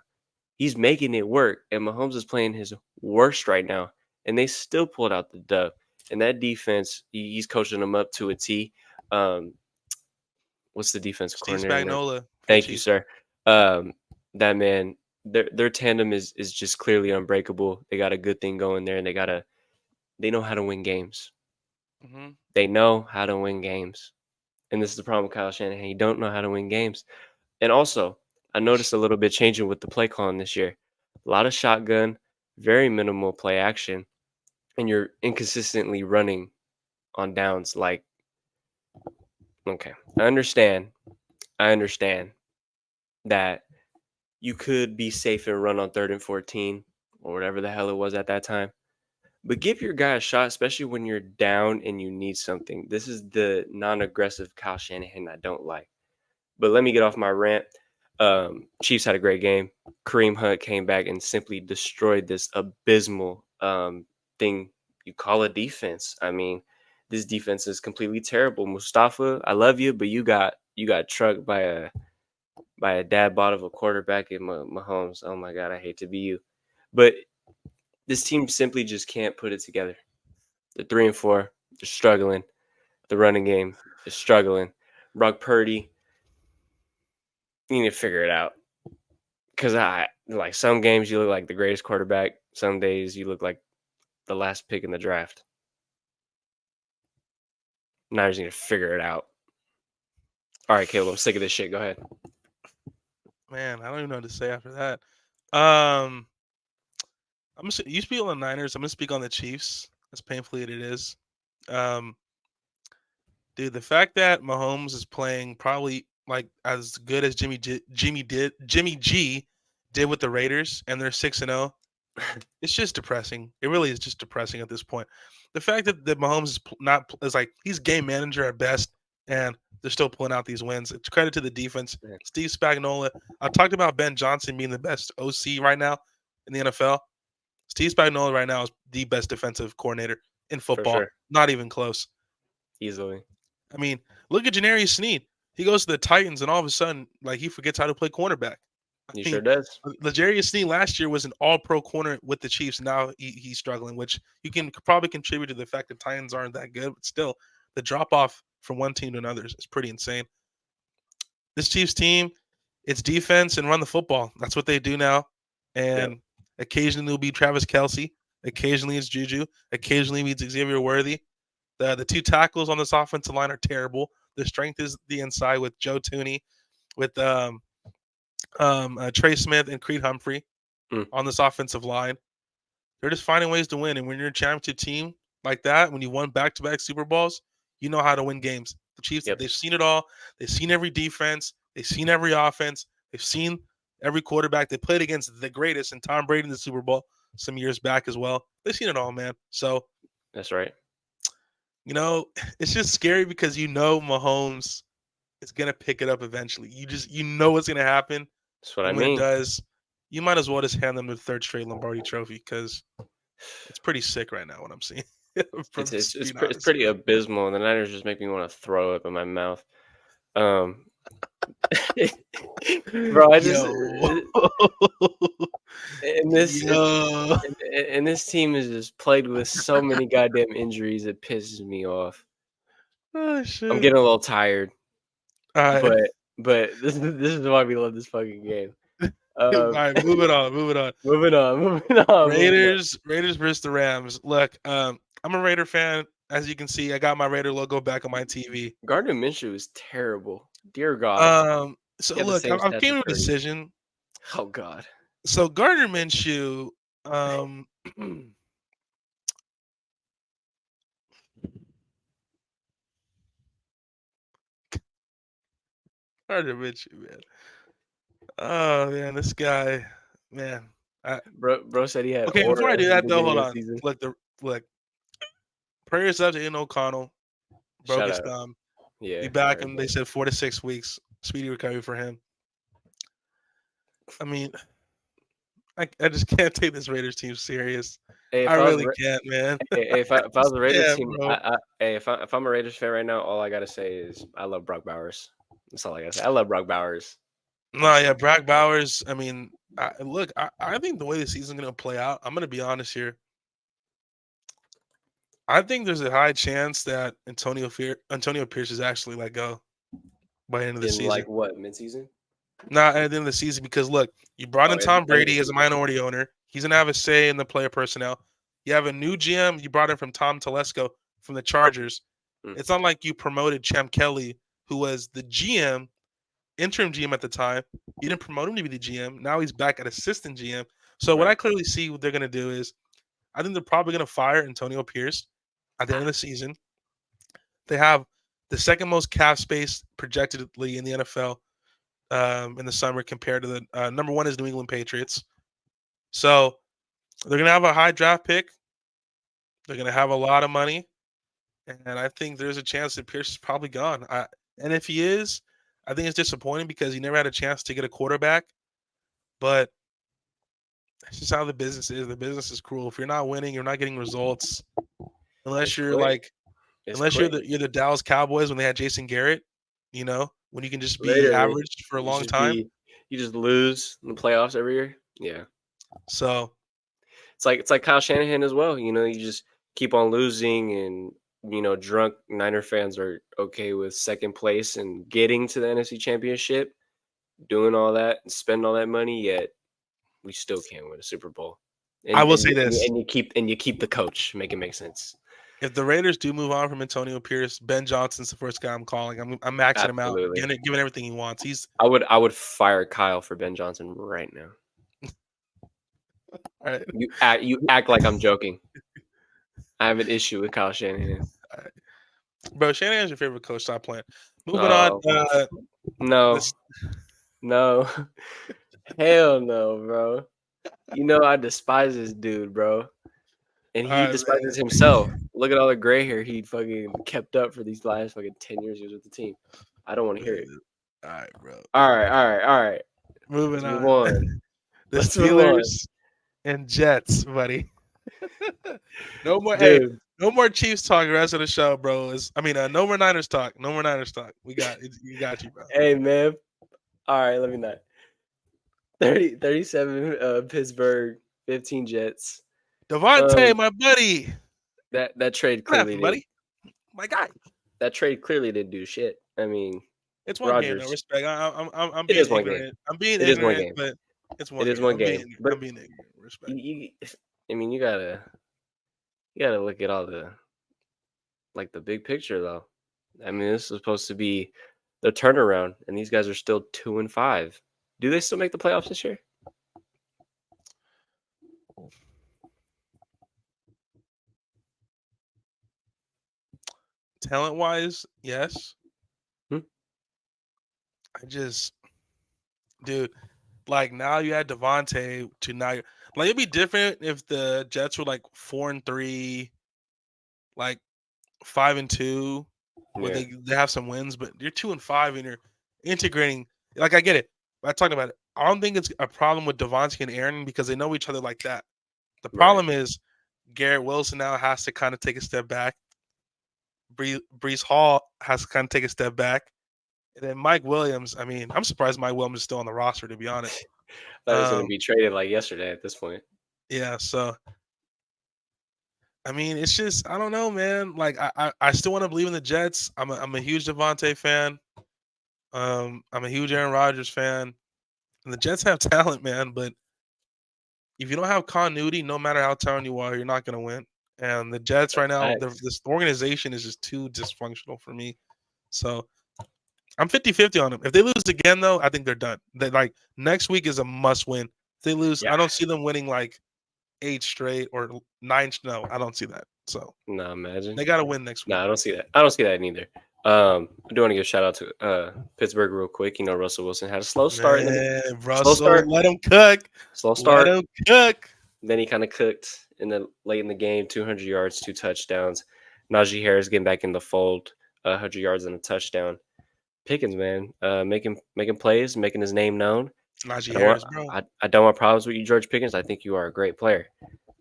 He's making it work, and Mahomes is playing his worst right now, and they still pulled out the dub. And that defense, he's coaching them up to a T. Um, what's the defensive Steve coordinator name? Spagnuolo. Thank you, sir. That man, their tandem is just clearly unbreakable. They got a good thing going there, and they know how to win games. Mm-hmm. They know how to win games, and this is the problem with Kyle Shanahan. He don't know how to win games. And also, I noticed a little bit changing with the play calling this year. A lot of shotgun, very minimal play action, and you're inconsistently running on downs. Like, okay, I understand that you could be safe and run on 3rd and 14 or whatever the hell it was at that time. But give your guy a shot, especially when you're down and you need something. This is the non-aggressive Kyle Shanahan I don't like. But let me get off my rant. Chiefs had a great game. Kareem Hunt came back and simply destroyed this abysmal thing you call a defense. I mean, this defense is completely terrible. Mustafa, I love you, but you got trucked by a dad bod of a quarterback in Mahomes. Oh my God, I hate to be you. But this team simply just can't put it together. They're 3-4. They're struggling. The running game is struggling. Brock Purdy, you need to figure it out. Because like some games you look like the greatest quarterback. Some days you look like the last pick in the draft. Now you're going to figure it out. All right, Caleb, I'm sick of this shit. Go ahead. Man, I don't even know what to say after that. You speak on the Niners. I'm gonna speak on the Chiefs. As painfully as it is, dude, the fact that Mahomes is playing probably like as good as Jimmy G did with the Raiders, and they're 6-0. It's just depressing. It really is just depressing at this point. The fact that Mahomes is is like he's game manager at best, and they're still pulling out these wins. It's credit to the defense. Yeah, Steve Spagnuolo. I talked about Ben Johnson being the best OC right now in the NFL. Steve Spagnuolo right now is the best defensive coordinator in for football. sure, Not even close. easily. I mean, look at Janarius Sneed. He goes to the Titans, and all of a sudden, like he forgets how to play cornerback. I He mean, sure does. L'Jarius Sneed last year was an All-Pro corner with the Chiefs. Now he's struggling, which you can probably contribute to the fact that Titans aren't that good. But still, the drop off from one team to another is pretty insane. This Chiefs team, it's defense and run the football. That's what they do now. Yep. And occasionally it'll be Travis Kelsey. Occasionally it's Juju. Occasionally it's Xavier Worthy. The two tackles on this offensive line are terrible. The strength is the inside with Joe Tooney, with Trey Smith and Creed Humphrey Mm. on this offensive line. They're just finding ways to win. And when you're a championship team like that, when you won back-to-back Super Bowls, you know how to win games. The Chiefs, Yep. they've seen it all. They've seen every defense. They've seen every offense. They've seen every quarterback. They played against the greatest and Tom Brady in the Super Bowl some years back as well. They've seen it all, man. So, That's right. it's just scary because Mahomes is going to pick it up eventually. You know what's going to happen. That's what I And when it mean. does, you might as well just hand them the third straight Lombardi trophy because it's pretty sick right now what I'm seeing. It's pretty abysmal. The Niners just make me want to throw up in my mouth. Bro, I just and this team is just plagued with so many goddamn injuries. It pisses me off. Oh, shit. I'm getting a little tired, All right. but this is why we love this fucking game. All right, moving on. Moving on. Raiders versus the Rams. Look, I'm a Raider fan. As you can see, I got my Raider logo back on my TV. Gardner Minshew is terrible. Dear God. So He had the look, same I stats came to as a Purdy. decision. Oh God. So Gardner Minshew, Gardner Minshew, man. Oh man, this guy, man. Bro said he had. Okay, aura before I at do the that though, beginning hold of on. the season. Look. Prayers up to Ian O'Connell. Broke Shout his out. thumb. Yeah. Be back in, they said 4 to 6 weeks. Speedy recovery for him. I mean, I just can't take this Raiders team serious. Hey, I really can't, man. if I was a Raiders Yeah, team, bro. if I'm a Raiders fan right now, all I gotta say is I love Brock Bowers. That's all I gotta say. I love Brock Bowers. No, yeah, Brock Bowers. I mean, I think the way the season's gonna play out, I'm gonna be honest here. I think there's a high chance that Antonio Pierce is actually let go by the end of the In season. like what, midseason? Not at the end of the season because look, you brought in at the Tom end of the Brady as a season. minority owner. He's gonna have a say in the player personnel. You have a new GM. You brought in from Tom Telesco from the Chargers. Mm. It's not like you promoted Champ Kelly, who was the GM, interim GM at the time. You didn't promote him to be the GM. Now he's back at assistant GM. So what Right. I clearly see what they're gonna do is, I think they're probably gonna fire Antonio Pierce at the end of the season. They have the second most cap space projectedly in the NFL in the summer compared to the number one is New England Patriots. So they're going to have a high draft pick. They're going to have a lot of money. And I think there's a chance that Pierce is probably gone. And if he is, I think it's disappointing because he never had a chance to get a quarterback. But that's just how the business is. The business is cruel. If you're not winning, you're not getting results. Unless you're quick. you're the Dallas Cowboys when they had Jason Garrett, when you can just be Literally, average for a long time. You just lose in the playoffs every year. Yeah. So It's like Kyle Shanahan as well. You just keep on losing, and drunk Niner fans are okay with second place and getting to the NFC Championship, doing all that and spending all that money, yet we still can't win a Super Bowl. I will say this. And you keep the coach. Make it make sense. If the Raiders do move on from Antonio Pierce, Ben Johnson's the first guy I'm calling. I'm maxing him out, giving everything he wants. I would fire Kyle for Ben Johnson right now. All right. You act like I'm joking. I have an issue with Kyle Shanahan. All right. Bro, Shanahan's your favorite coach. Stop playing. Moving on. No. Hell no, bro. You know I despise this dude, bro. And All he right, despises man. himself. Look at all the gray hair he fucking kept up for these last fucking 10 years he was with the team. I don't want to hear it. All right, bro. All right. Moving Let's move on. on. The Let's move on. Steelers and Jets, buddy. No more. Hey, Dude, no more Chiefs talk. The rest of the show, bro. No more Niners talk. No more Niners talk. We got it. You got you, bro. hey, man. All right, let me not. 37 Pittsburgh, 15 Jets. Devontae, Um, my buddy. that trade What clearly happened, did buddy? My guy. that trade clearly didn't do shit. I mean, It's one game, though. Rogers. Respect. I'm It being is one game. ignorant. I'm being It is one ignorant, game. but it's It one is game. one game. But I'm being ignorant. Respect. I mean, you gotta look at all the big picture though. I mean, this is supposed to be the turnaround, and these guys are still 2-5. Do they still make the playoffs this year? Talent wise, yes. Hmm? Dude, like now you had Devontae to now. Like it'd be different if the Jets were like 4-3, like 5-2, where Yeah, they have some wins, but you're 2-5 and you're integrating. Like I get it. I talked about it. I don't think it's a problem with Devontae and Aaron because they know each other like that. The right. problem is Garrett Wilson now has to kind of take a step back. Brees Hall has to kind of take a step back. And then Mike Williams, I mean, I'm surprised Mike Williams is still on the roster, to be honest. Thought he was gonna Um, be traded like yesterday at this point. yeah, so I mean, it's just I don't know, man. Like I still want to believe in the Jets. I'm a huge Devontae fan. I'm a huge Aaron Rodgers fan. And the Jets have talent, man, but if you don't have continuity, no matter how talented you are, you're not gonna win. And the Jets right That's now, facts. this organization is just too dysfunctional for me. So I'm 50-50 on them. If they lose again, though, I think they're done. They like next week is a must win. If they lose, Yeah. I don't see them winning like 8 straight or 9. No, I don't see that. So No, imagine. they got to win next No, week. I don't see that. I don't see that neither. I do want to give a shout out to Pittsburgh real quick. You know, Russell Wilson had a slow start Man, slow Russell, start, let him cook. slow Let start. him cook. Then he kind of cooked in the late in the game, 200 yards, 2 touchdowns. Najee Harris getting back in the fold, 100 yards and a touchdown. Pickens, man, making plays, making his name known. Najee I don't want Harris, bro. I don't want problems with you, George Pickens. I think you are a great player.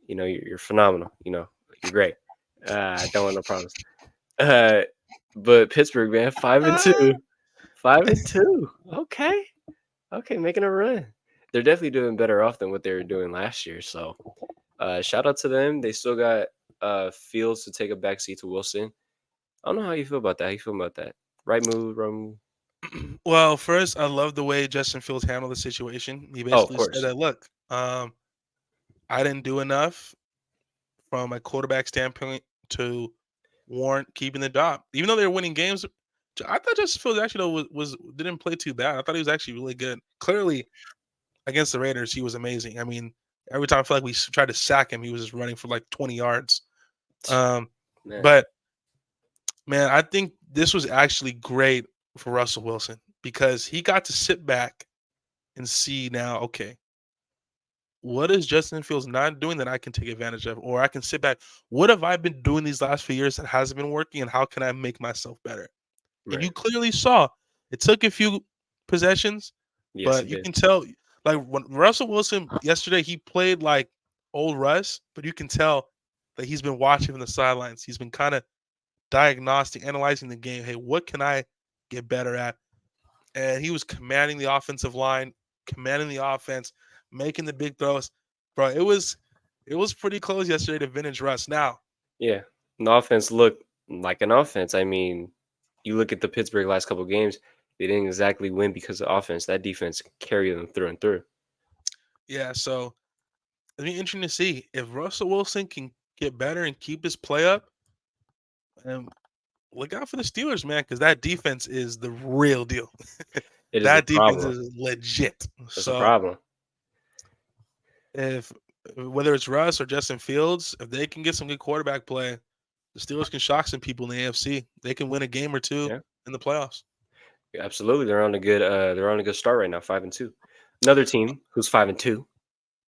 You know, you're phenomenal. You know, you're great. I don't want no problems. Uh, but Pittsburgh, man, 5-2, 5-2. Okay, making a run. They're definitely doing better off than what they were doing last year. So, shout out to them. They still got Fields to take a backseat to Wilson. I don't know how you feel about that. How you feel about that? Right move, wrong move? Well, first, I love the way Justin Fields handled the situation. He Oh, of basically said course. that, look, I didn't do enough from a quarterback standpoint to warrant keeping the job. Even though they were winning games, I thought Justin Fields actually though was didn't play too bad. I thought he was actually really good. Clearly, against the Raiders, he was amazing. I mean, every time I felt like we tried to sack him, he was just running for like 20 yards. Man. But man, I think this was actually great for Russell Wilson because he got to sit back and see now, okay, what is Justin Fields not doing that I can take advantage of? Or I can sit back. What have I been doing these last few years that hasn't been working? And how can I make myself better? And you Right. clearly saw it took a few possessions, Yes, but it you did. can tell like when Russell Wilson yesterday, he played like old Russ, but you can tell that he's been watching from the sidelines. He's been kind of diagnostic, analyzing the game. Hey, what can I get better at? And he was commanding the offensive line, commanding the offense, making the big throws. Bro, it was pretty close yesterday to vintage Russ. Now, Yeah. And the offense looked like an offense. I mean, you look at the Pittsburgh last couple games, they didn't exactly win because of offense. That defense carried them through and through. yeah, so it'll be interesting to see if Russell Wilson can get better and keep his play up. And look out for the Steelers, man, because that defense is the real deal. It is a That defense problem. is legit. It's a So problem. if whether it's Russ or Justin Fields, if they can get some good quarterback play, the Steelers can shock some people in the AFC. They can win a game or two Yeah. in the playoffs. Absolutely. They're on a good start right now, 5-2. Another team who's 5-2,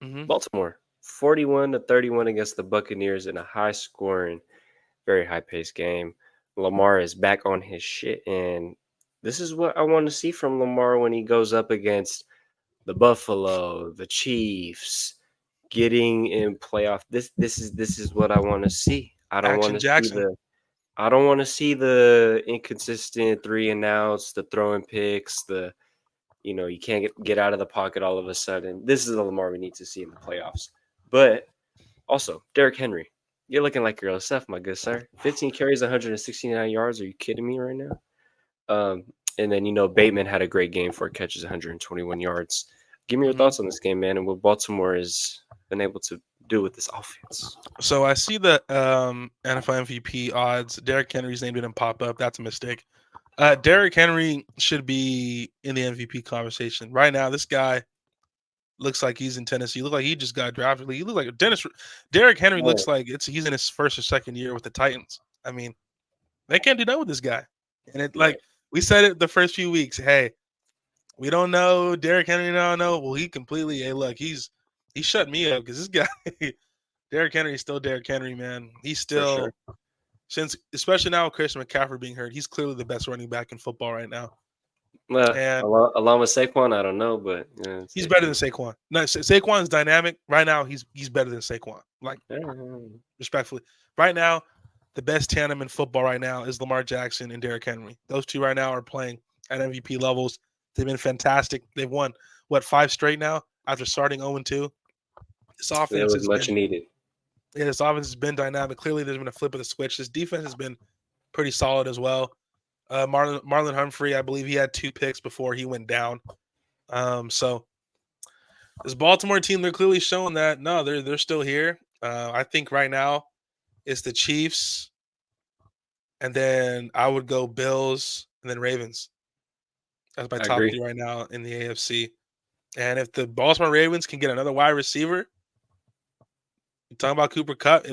Hmm. Baltimore, 41-31 against the Buccaneers in a high-scoring, very high-paced game. Lamar is back on his shit, and this is what I want to see from Lamar when he goes up against the Buffalo, the Chiefs, getting in playoff. This is what I want to see. Action Jackson. I don't want to see the inconsistent 3 and outs, the throwing picks, you can't get out of the pocket all of a sudden. This is the Lamar we need to see in the playoffs. But also, Derrick Henry, you're looking like your old self, my good sir. 15 carries, 169 yards. Are you kidding me right now? And then Bateman had a great game, 4 catches, 121 yards. Give me your Hmm. thoughts on this game, man, and what Baltimore has been able to do with this offense. So I see the NFL MVP odds. Derrick Henry's name didn't pop up. That's a mistake. Derrick Henry should be in the MVP conversation right now. This guy looks like he's in Tennessee. Look like he just got drafted. He looks like Derrick Henry Oh, looks like he's in his first or second year with the Titans. I mean, they can't do that with this guy. And it right. we said it the first few weeks. Hey, we don't know Derrick Henry. Don't know. Well, hey, look, he shut me up because this guy, Derrick Henry, is still Derrick Henry, man. He's For sure. still especially now with Christian McCaffrey being hurt, he's clearly the best running back in football right now. Well, And along with Saquon, I don't know, but he's better than Saquon. No, Saquon's dynamic right now. He's better than Saquon. Like respectfully, right now, the best tandem in football right now is Lamar Jackson and Derrick Henry. Those two right now are playing at MVP levels. They've been fantastic. They've won 5 straight now after starting 0-2. This It offense was has much been needed. this offense has been dynamic. Clearly, there's been a flip of the switch. This defense has been pretty solid as well. Marlon Humphrey, I believe he had 2 picks before he went down. So this Baltimore team, they're clearly showing that no, they're still here. I think right now it's the Chiefs, and then I would go Bills and then Ravens. That's my I top agree. 3 right now in the AFC. And if the Baltimore Ravens can get another wide receiver, you're talking about Cooper Kupp.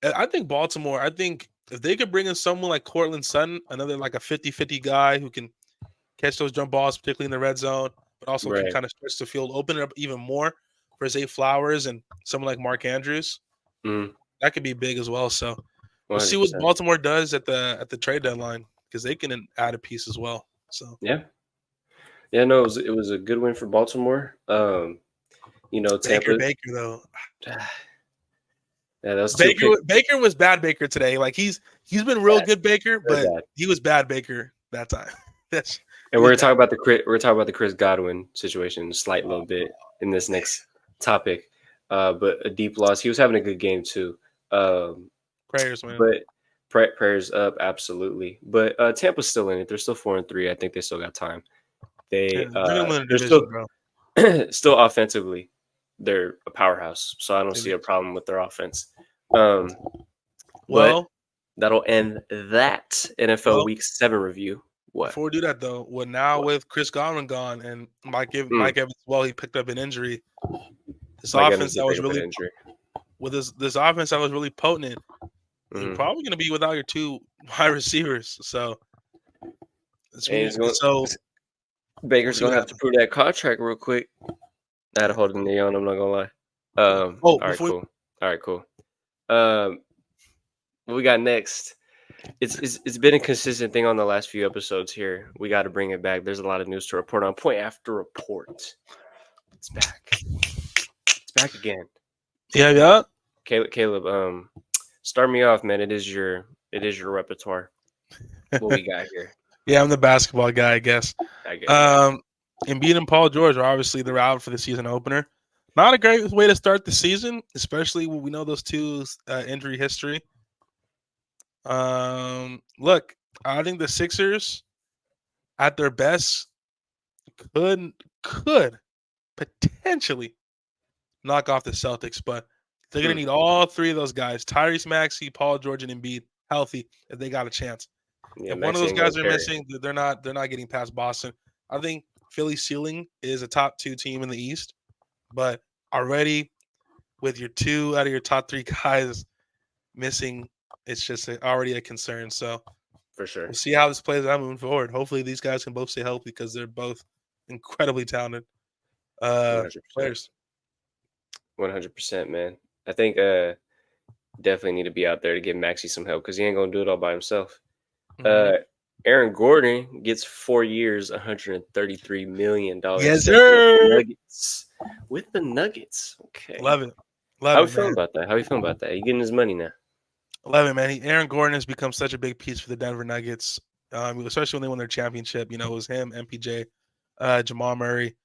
I think Baltimore, I think if they could bring in someone like Cortland Sutton, another like a 50-50 guy who can catch those jump balls, particularly in the red zone, but also can Right. kind of stretch the field, open it up even more for Zay Flowers and someone like Mark Andrews. Mm, That could be big as well. So we'll see what 100%. Baltimore does at the trade deadline because they can add a piece as well. So Yeah. Yeah, no, it was a good win for Baltimore. Tampa. Baker though, Yeah, those 2 picks. Baker was bad Baker today. Like he's been real Bad, good Baker, very but bad. he was bad Baker that time. That's And he we're was gonna talk bad. about the Chris Godwin situation a slight little bit in this next topic. But a deep loss. He was having a good game too. Um, Prayers, man. but prayers up, absolutely. But Tampa's still in it. They're still 4-3. I think they still got time. Yeah, They they're gonna win the they're division, still bro. still offensively. They're a powerhouse, so I don't see a problem with their offense. Um, but Well, that'll end that NFL well, Week 7 review. What? before we do that though, now What? with Chris Godwin gone and Mm, Mike Evans, well, he picked up an injury. This Mike Evans offense did that pick was up an really injury. with this offense that was really potent, you're Mhm. probably gonna be without your 2 wide receivers. So it's And he's going. so we'll Baker's see gonna what have to happens. prove that contract real quick. I had to hold a knee on. I'm not gonna lie. Oh, All right, before cool. All right, cool. What we got next? It's been a consistent thing on the last few episodes here. We got to bring it back. There's a lot of news to report on. Point after report. It's back. It's back again. yeah. Caleb. Start me off, man. It is your repertoire. What we got here? Yeah, I'm the basketball guy, I guess. I got you. Embiid and Paul George are obviously they're out for the season opener. Not a great way to start the season, especially when we know those 2's injury history. Look, I think the Sixers at their best could potentially knock off the Celtics, but they're gonna Hmm. need all 3 of those guys: Tyrese Maxey, Paul George, and Embiid healthy if they got a chance. Yeah, If one of Maxie those ain't gonna guys are carry. missing, they're not getting past Boston. I think Philly's ceiling is a top 2 team in the East, but already with your 2 out of your top 3 guys missing, it's just already a concern. So For sure. we'll see how this plays out moving forward. Hopefully, these guys can both stay healthy because they're both incredibly talented. 100%. players. 100%, man. I think definitely need to be out there to give Maxi some help because he ain't gonna do it all by himself. Hmm. Uh, Aaron Gordon gets 4 years, $133 million Yes, signed with the sir. Nuggets. With the Nuggets, okay. Love it. Love How it, we feeling man. about that? How we feeling about that? He getting his money now. Love it, man. Aaron Gordon has become such a big piece for the Denver Nuggets, especially when they won their championship. You know, it was him, MPJ, Jamal Murray,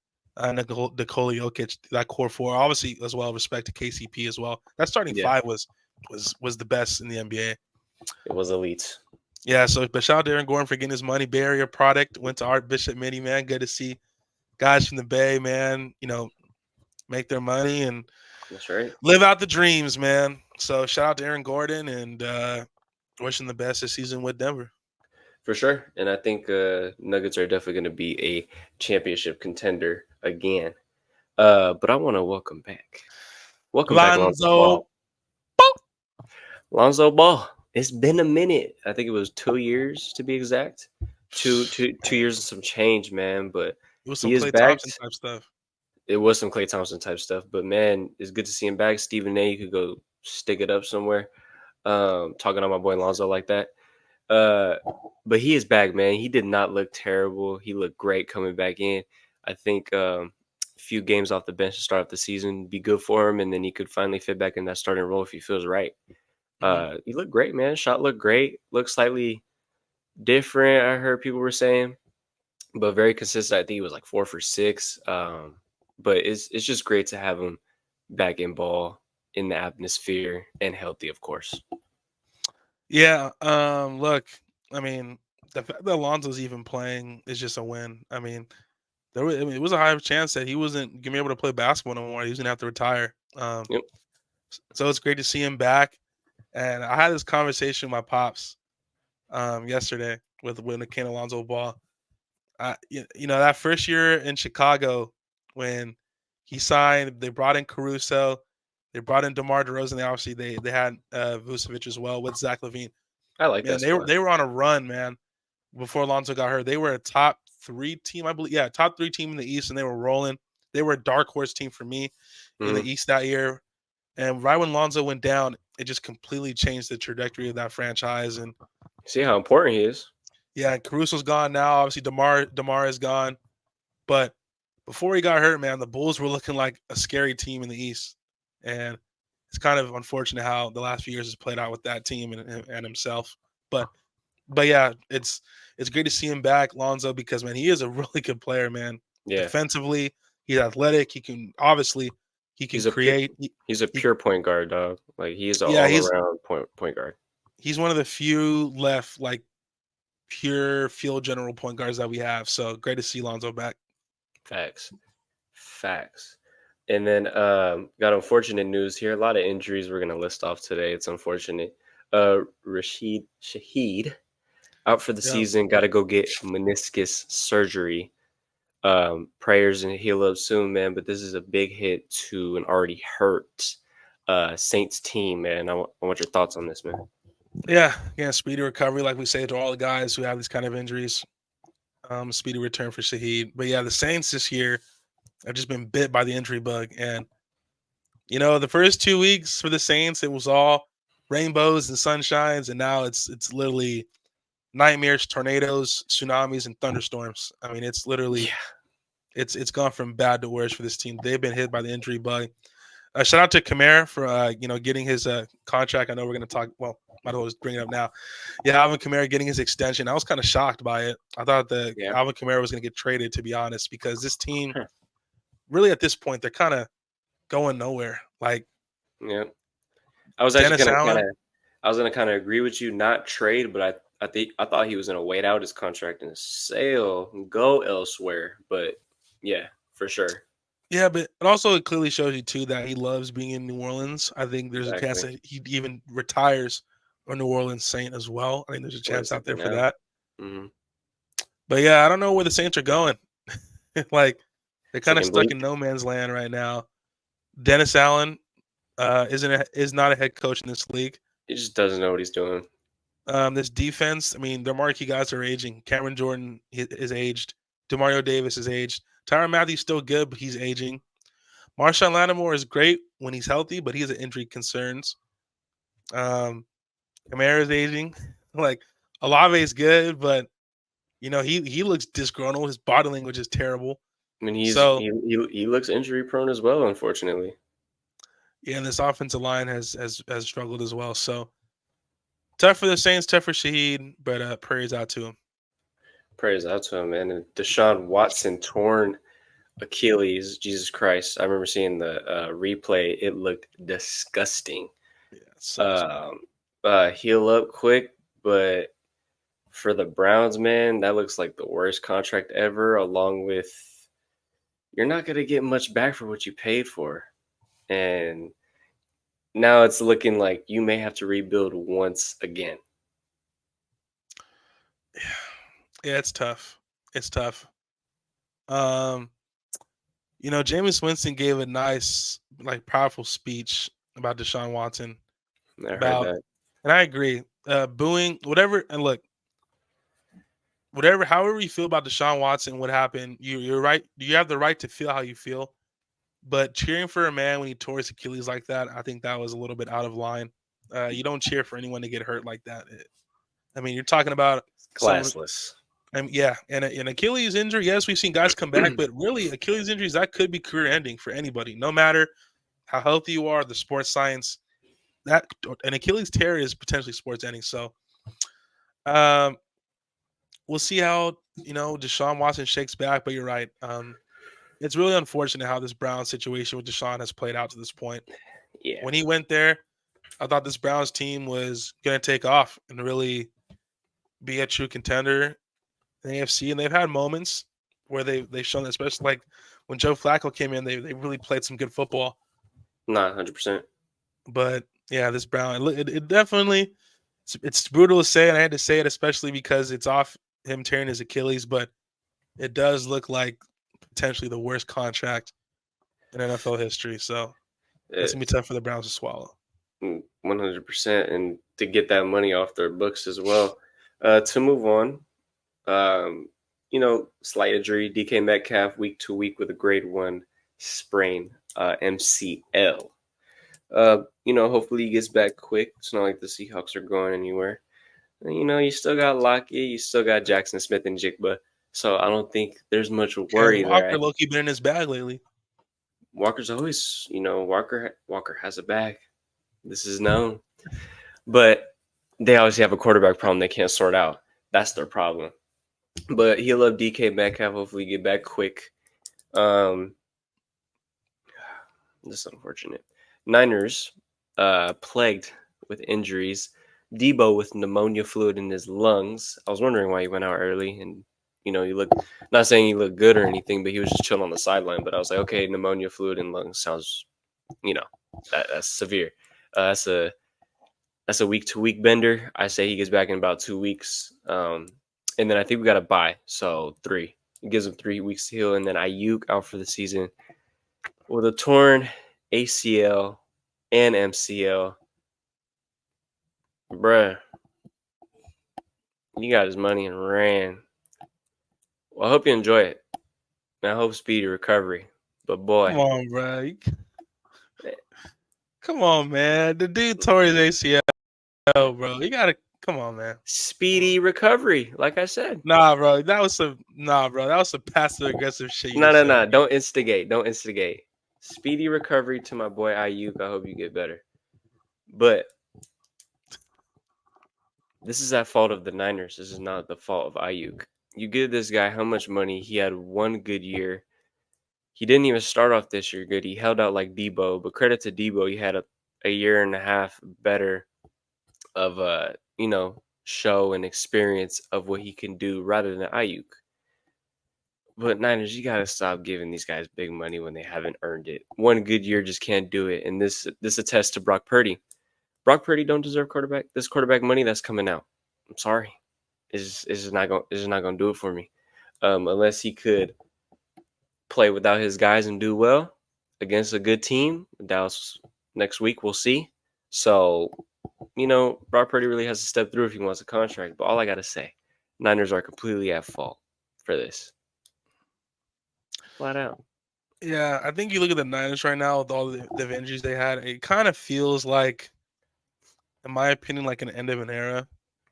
Nikola Jokic, that core four. Obviously, as well, respect to KCP as well. That starting Yeah, five was the best in the NBA. it was elite. Yeah, so but shout out to Aaron Gordon for getting his money. Bay Area product went to Art Bishop Mini, man. Good to see guys from the Bay, man. Make their money and That's right. live out the dreams, man. So shout out to Aaron Gordon and wishing the best this season with Denver. For sure. And I think Nuggets are definitely going to be a championship contender again. But I want to welcome back. Welcome back, Lonzo Lonzo. Ball. Lonzo Ball. It's been a minute. I think it was 2 years to be exact. Two years and some change, man. But It was some he is Klay back. Thompson type stuff. It was some Klay Thompson type stuff, but man, it's good to see him back. Stephen A. You could go stick it up somewhere. Talking on my boy Lonzo like that. Uh, but he is back, man. He did not look terrible. He looked great coming back in. I think a few games off the bench to start off the season be good for him, and then he could finally fit back in that starting role if he feels right. Mhm. He looked great, man. Shot looked great. Looked slightly different. I heard people were saying, but very consistent. I think he was like 4 for 6. But it's just great to have him back in ball in the atmosphere and healthy, of course. Yeah. Look, I mean, the fact that Lonzo's even playing is just a win. I mean, it was a high chance that he wasn't gonna be able to play basketball no more. He was gonna have to retire. Yep. So it's great to see him back. And I had this conversation with my pops yesterday with when it came to Lonzo Ball. That first year in Chicago when he signed, they brought in Caruso, they brought in DeMar DeRozan. They had Vucevic as well with Zach LaVine. I like Man, that they were squad. they were on a run, man. Before Lonzo got hurt, they were a top 3 team, I believe. Yeah, top 3 team in the East, and they were rolling. They were a dark horse team for me in the Mhm. East that year. And right when Lonzo went down, it just completely changed the trajectory of that franchise. And See how important he is. yeah, and Caruso's gone now. Obviously, Demar is gone. But before he got hurt, man, the Bulls were looking like a scary team in the East, and it's kind of unfortunate how the last few years has played out with that team and himself. But yeah, it's great to see him back, Lonzo, because man, he is a really good player, man. Yeah, Defensively, he's athletic. He can he's a pure, create. he's a He pure point guard, dog. Like he is an yeah, all he's around point guard. he's one of the few left like pure field general point guards that we have. So great to see Lonzo back. Facts, facts. And then got unfortunate news here. A lot of injuries we're gonna list off today. It's unfortunate. Rashid Shaheed out for the Yeah. season. Got to go get meniscus surgery. Prayers and heal up soon, man. But this is a big hit to an already hurt Saints team, man. I want your thoughts on this, man. Yeah, speedy recovery, like we say to all the guys who have these kind of injuries. Speedy return for Shaheed. But yeah, the Saints this year have just been bit by the injury bug. And the first 2 weeks for the Saints, it was all rainbows and sunshines, and now it's literally nightmares, tornadoes, tsunamis, and thunderstorms. I mean, it's literally Yeah, it's gone from bad to worse for this team. They've been hit by the injury bug. Shout out to Kamara for getting his contract. I know we're going to talk. Well, might as well just bring it up now. Yeah, Alvin Kamara getting his extension. I was kind of shocked by it. I thought that yeah. Alvin Kamara was going to get traded, to be honest, because this team really at this point they're kind of going nowhere. Like Yeah. I was actually Dennis gonna kind Allen. of, I was gonna kind of agree with you, not trade, but I thought he was gonna wait out his contract and sail, and go elsewhere. But yeah, for sure, Yeah, but it clearly shows you too that he loves being in New Orleans. I think there's a chance exactly. that he even retires a New Orleans Saint as well. I think there's a chance out Realistically there for now. that. Hmm. But yeah, I don't know where the Saints are going. Like they're It's kind of looking stuck in bleak. no man's land right now. Dennis Allen is not a head coach in this league. He just doesn't know what he's doing. This defense, I mean, their marquee guys are aging. Cameron Jordan is aged. Demario Davis is aged. Tyrann Mathieu's still good, but he's aging. Marshawn Lattimore is great when he's healthy, but he has injury concerns. Kamara's aging. Like Olave is good, but he looks disgruntled. His body language is terrible. I mean, So he looks injury prone as well, unfortunately. yeah, and this offensive line has struggled as well. So tough for the Saints, tough for Shaheed, but prayers out to him. Praise out to him, man. And Deshaun Watson torn Achilles. Jesus Christ! I remember seeing the replay. It looked disgusting. Yeah, it sucks, Heal up quick, but for the Browns, man, that looks like the worst contract ever. Along with, you're not gonna get much back for what you paid for, and now it's looking like you may have to rebuild once again. Yeah, it's tough. It's tough. Jameis Winston gave a nice, like, powerful speech about Deshaun Watson. I heard that. And I agree. Booing, whatever, and look, however you feel about Deshaun Watson, what happened, you're right. You have the right to feel how you feel. But cheering for a man when he tore his Achilles like that, I think that was a little bit out of line. You don't cheer for anyone to get hurt like that. You're talking about Classless. Yeah, and an Achilles injury. Yes, we've seen guys come back, but really, Achilles injuries that could be career-ending for anybody, no matter how healthy you are. The sports science that an Achilles tear is potentially sports-ending. So, we'll see how Deshaun Watson shakes back. But you're right. It's really unfortunate how this Browns situation with Deshaun has played out to this point. Yeah. When he went there, I thought this Browns team was going to take off and really be a true contender in the AFC, and they've had moments where they've shown that, especially like when Joe Flacco came in, they really played some good football. Not 100%. But yeah, this Brown, it definitely, it's brutal to say, and I had to say it especially because it's off him tearing his Achilles, but it does look like potentially the worst contract in NFL history. So it's gonna be tough for the Browns to swallow. 100%, and to get that money off their books as well. To move on, slight injury, DK Metcalf week to week with a grade 1 sprain, MCL. Hopefully he gets back quick. It's not like the Seahawks are going anywhere. You still got Lockett, you still got Jackson Smith and Jigba. So I don't think there's much worry there. Walker low-key been in his bag lately. Walker's always, Walker has a bag. This is known. But they obviously have a quarterback problem they can't sort out. That's their problem. But he'll love DK Metcalf. Hopefully get back quick. This is unfortunate. Niners plagued with injuries. Debo with pneumonia fluid in his lungs. I was wondering why he went out early. And, he looked, not saying he looked good or anything, but he was just chilling on the sideline. But I was like, okay, pneumonia fluid in lungs sounds, that's severe. That's a week-to-week bender. I say he gets back in about 2 weeks. And then I think we got a bye. So 3. It gives him 3 weeks to heal. And then Ayuk out for the season with a torn ACL and MCL. Bruh. He got his money and ran. Well, I hope you enjoy it. And I hope speedy recovery. But boy. Come on, bro. Come on, man. The dude tore his ACL, bro. You gotta come on, man. Speedy recovery, like I said. Nah, bro. That was some passive aggressive shit. No. Don't instigate. Speedy recovery to my boy Ayuk. I hope you get better. But this is at fault of the Niners. This is not the fault of Ayuk. You give this guy how much money? He had one good year. He didn't even start off this year good. He held out like Debo, but credit to Debo, he had a year and a half better of show and experience of what he can do rather than Ayuk. But Niners, you gotta stop giving these guys big money when they haven't earned it. One good year just can't do it, and this attests to Brock Purdy. Brock Purdy don't deserve this quarterback money that's coming out. I'm sorry, it's just not gonna do it for me, unless he could play without his guys and do well against a good team. Dallas next week, we'll see. So, Brock Purdy really has to step through if he wants a contract. But all I gotta say, Niners are completely at fault for this. flat out. Yeah, I think you look at the Niners right now with all the injuries they had. It kind of feels like, in my opinion, like an end of an era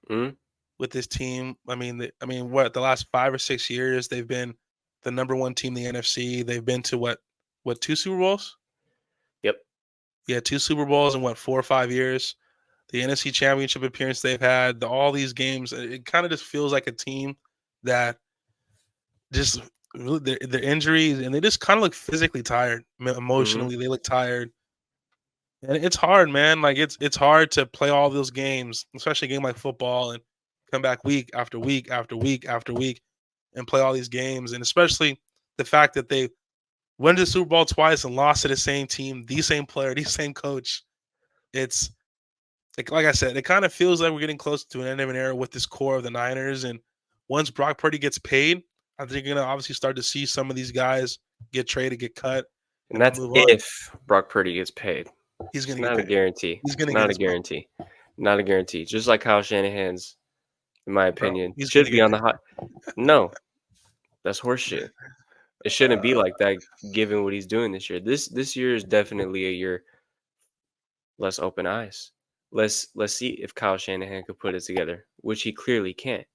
Mhm. with this team. What the last 5 or 6 years they've been the number one team in the NFC. They've been to what 2 Super Bowls? Yep. Yeah, 2 Super Bowls in what 4 or 5 years. The NFC Championship appearance they've had, all these games. It kind of just feels like a team that just really their injuries and they just kind of look physically tired, Mhm. emotionally. They look tired, and it's hard, man. Like it's hard to play all those games, especially a game like football, and come back week after week after week after week and play all these games, and especially the fact that they went to the Super Bowl twice and lost to the same team, the same player, the same coach. It's like I said, it kind of feels like we're getting close to an end of an era with this core of the Niners. And once Brock Purdy gets paid, I think you're gonna obviously start to see some of these guys get traded, get cut, And and that's move on. if Brock Purdy gets paid. He's It's gonna get not a paid. guarantee. He's gonna get Not a his money, guarantee. Not a guarantee. Just like Kyle Shanahan's, in my bro. opinion, He's should gonna be get on the his hot. No, that's horseshit. It shouldn't be like that given what he's doing this year. This year is definitely a year. Let's open eyes. Let's see if Kyle Shanahan could put it together, which he clearly can't.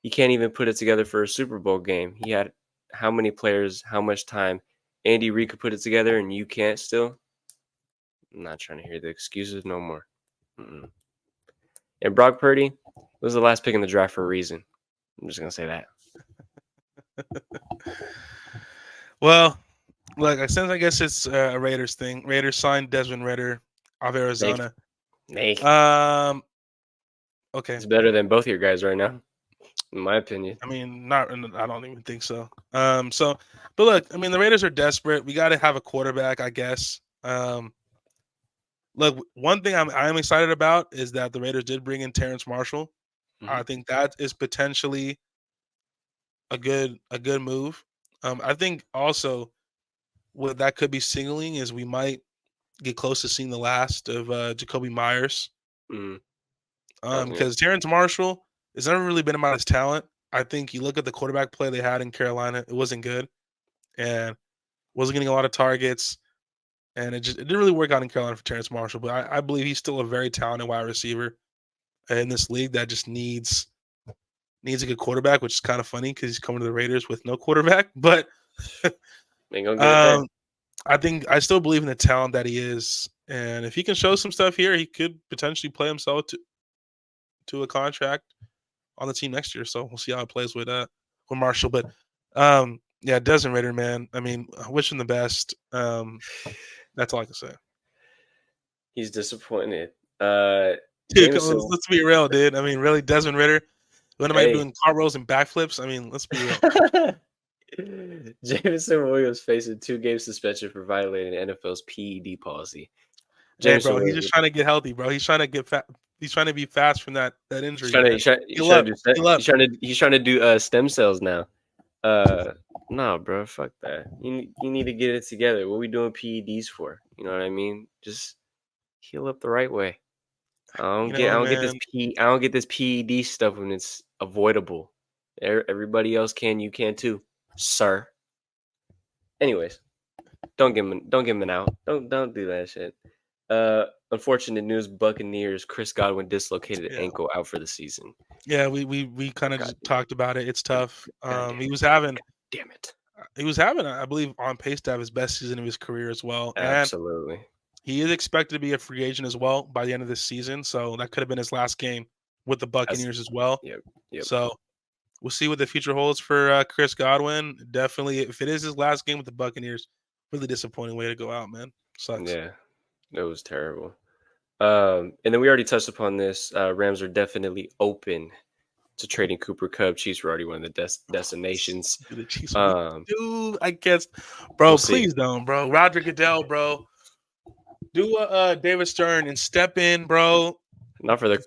He can't even put it together for a Super Bowl game. He had how many players, how much time? Andy Reid could put it together, and you can't still. I'm not trying to hear the excuses no more. Mm-mm. And Brock Purdy was the last pick in the draft for a reason. I'm just gonna say that. Well, look, since I guess it's a Raiders thing. Raiders signed Desmond Ritter of Nay, Arizona. nay, Um, okay. it's better than both your guys right now, in my opinion. I mean, not. I don't even think so. But look, I mean, the Raiders are desperate. We got to have a quarterback, I guess. Look, one thing I'm excited about is that the Raiders did bring in Terrence Marshall. Hmm. I think that is potentially a good move. I think also what that could be signaling is we might get close to seeing the last of Jacoby Myers. Mm, I was gonna. Because Terrence Marshall has never really been about his talent. I think you look at the quarterback play they had in Carolina, it wasn't good and wasn't getting a lot of targets. And it didn't really work out in Carolina for Terrence Marshall. But I believe he's still a very talented wide receiver in this league that just needs a good quarterback, which is kind of funny because he's coming to the Raiders with no quarterback. But Ain't gonna get it there. um, I think I still believe in the talent that he is, and if he can show some stuff here, he could potentially play himself to a contract on the team next year. So we'll see how it plays with Marshall. But yeah, Desmond Ritter, man. I mean, I wish him the best. That's all I can say. He's disappointed. Dude, Jameson, let's be real, dude. I mean, really, Desmond Ritter. What am I hey. doing? Cartwheels and backflips. I mean, let's be real. Jameson Williams facing 2-game suspension for violating the NFL's PED policy. Hey, Jameson bro, he's just Williams, trying to get healthy, bro. He's trying to get fat. He's trying to be fast from that he's injury, trying to man. he's trying, he's Heal trying to up, do st- heal up. he's trying to do stem cells now. No, bro, fuck that. You need to get it together. What we doing PEDs for? You know what I mean? Just heal up the right way. You know, I don't get man. this I don't get this PED stuff when it's avoidable. Everybody else can, you can too, sir. Anyways, don't give him an out. Don't do that shit. Unfortunate news: Buccaneers Chris Godwin dislocated Yeah, ankle out for the season. yeah. We kind of God, just talked about it. It's tough. God damn He it! was having Damn it! I believe, on pace to have his best season of his career as well, and Absolutely. he is expected to be a free agent as well by the end of this season. So that could have been his last game with the That's Buccaneers as well. yep, yep. So we'll see what the future holds for Chris Godwin. Definitely, if it is his last game with the Buccaneers, really disappointing way to go out, man. Sucks. Yeah, it was terrible. And then we already touched upon this. Rams are definitely open to trading Cooper Cup. Chiefs were already one of the destinations. Dude, the Chiefs would be, Um, dude. I guess, we'll bro. see. Please don't, bro. Roger Goodell, bro. Do a David Stern and step in, bro. Fuck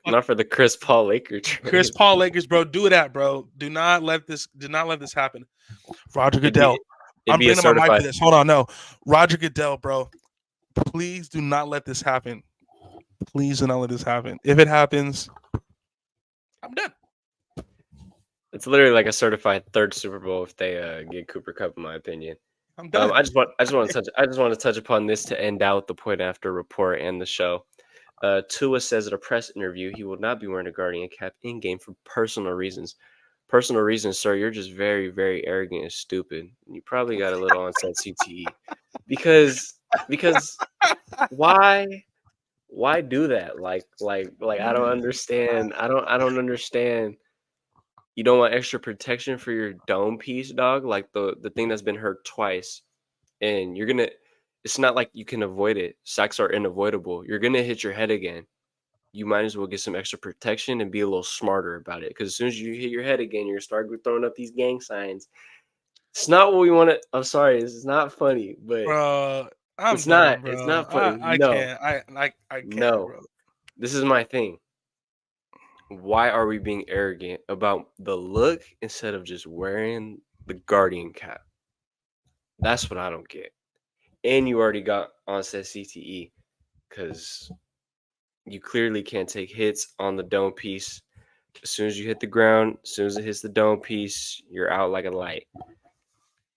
Not for the Chris Paul Laker Chris trade. Paul Lakers, bro. Do that, bro. Do not let this happen. Roger It'd Goodell. be it'd I'm be a bringing my mic certified. for this. Hold on, no. Roger Goodell, bro. Please do not let this happen. Please do not let this happen. If it happens, I'm done. It's literally like a certified third Super Bowl if they get Cooper Cup, in my opinion. I'm done. I just want to touch upon this to end out the point after report and the show. Tua says at a press interview he will not be wearing a Guardian cap in game for personal reasons. Personal reasons, sir. You're just very, very arrogant and stupid. You probably got a little onset CTE because why do that? Like I don't understand. I don't understand. You don't want extra protection for your dome piece, dog. Like the thing that's been hurt twice, and you're gonna. It's not like you can avoid it. Sacks are unavoidable. You're gonna hit your head again. You might as well get some extra protection and be a little smarter about it. Because as soon as you hit your head again, you're start throwing up these gang signs. It's not what we want to. I'm sorry, this is not funny, but Bro, I'm it's done, not. bro. It's not funny. I No, can't. I can't, no. bro. This is my thing. Why are we being arrogant about the look instead of just wearing the Guardian cap? That's what I don't get. And you already got onset CTE because you clearly can't take hits on the dome piece. As soon as you hit the ground, as soon as it hits the dome piece, you're out like a light.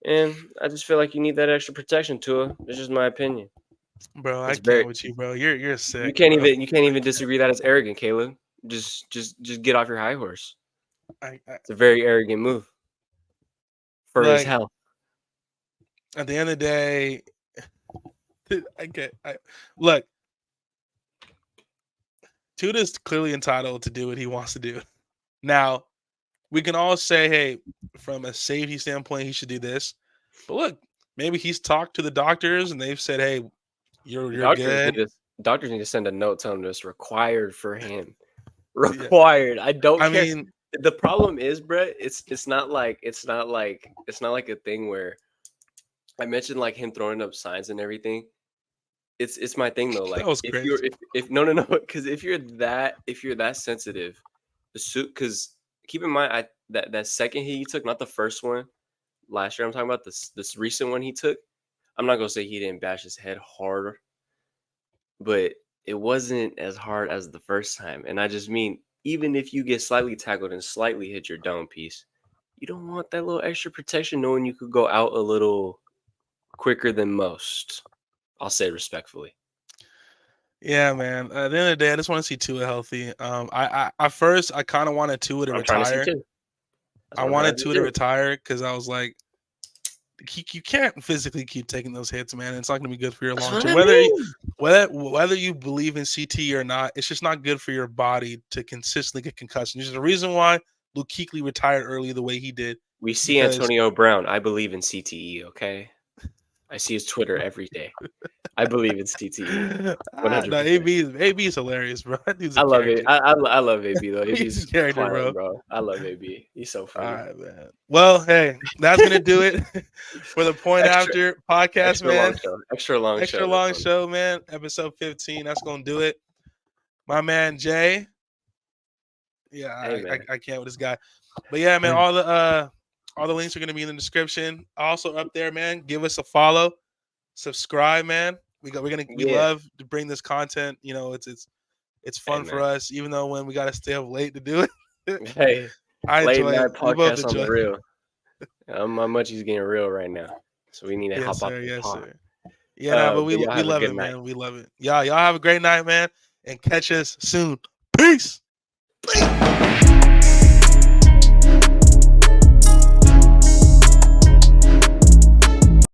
And I just feel like you need that extra protection, Tua. It's just my opinion. Bro, I It's can't very with you, bro. You're you sick, can't bro. even disagree that it's arrogant, Caleb. Just get off your high horse. I It's a very arrogant move for his like health. at the end of the day, I can't. Look. Tuda's clearly entitled to do what he wants to do. Now, we can all say, hey, from a safety standpoint, he should do this. But look, maybe he's talked to the doctors and they've said, hey, you're good. Doctors need to send a note telling him it's required for him. Required. I don't I care. mean, The problem is, Brett, it's not like a thing where I mentioned like him throwing up signs and everything. It's my thing though. Like that was if crazy. you're if no because if you're that sensitive, the suit because keep in mind that second hit he took, not the first one last year. I'm talking about this recent one he took. I'm not gonna say he didn't bash his head harder, but it wasn't as hard as the first time. And I just mean even if you get slightly tackled and slightly hit your dome piece, you don't want that little extra protection knowing you could go out a little quicker than most. I'll say respectfully. Yeah, man. At the end of the day, I just want to see Tua healthy. I at first I kind of wanted Tua to I'm trying to see retire. too. I wanted Tua to retire because I was like, you can't physically keep taking those hits, man. It's not going to be good for your long term. Whether you believe in CT or not, it's just not good for your body to consistently get concussions. There's a reason why Luke Kuechly retired early the way he did. We see Antonio Brown. I believe in CTE. Okay, I see his Twitter every day. I believe in CTE. 100%. No, AB is hilarious, bro. I love it. I love AB though. He's AB's a character, bro. I love AB. He's so funny. All right, man. Well, hey, that's gonna do it for the Point After podcast, man. Extra long show, man. Episode 15. That's gonna do it. My man Jay. Yeah, hey, I can't with this guy. But yeah, man, all the links are gonna be in the description. Also up there, man. Give us a follow, subscribe, man. We love to bring this content. You know, it's fun for us, even though when we gotta stay up late to do it. Hey, I late enjoy night it. podcast on the real. My munchie's getting real right now, so we need to hop off the pod. Sir. Yeah, but we love it, man. We love it. Y'all have a great night, man, and catch us soon. Peace.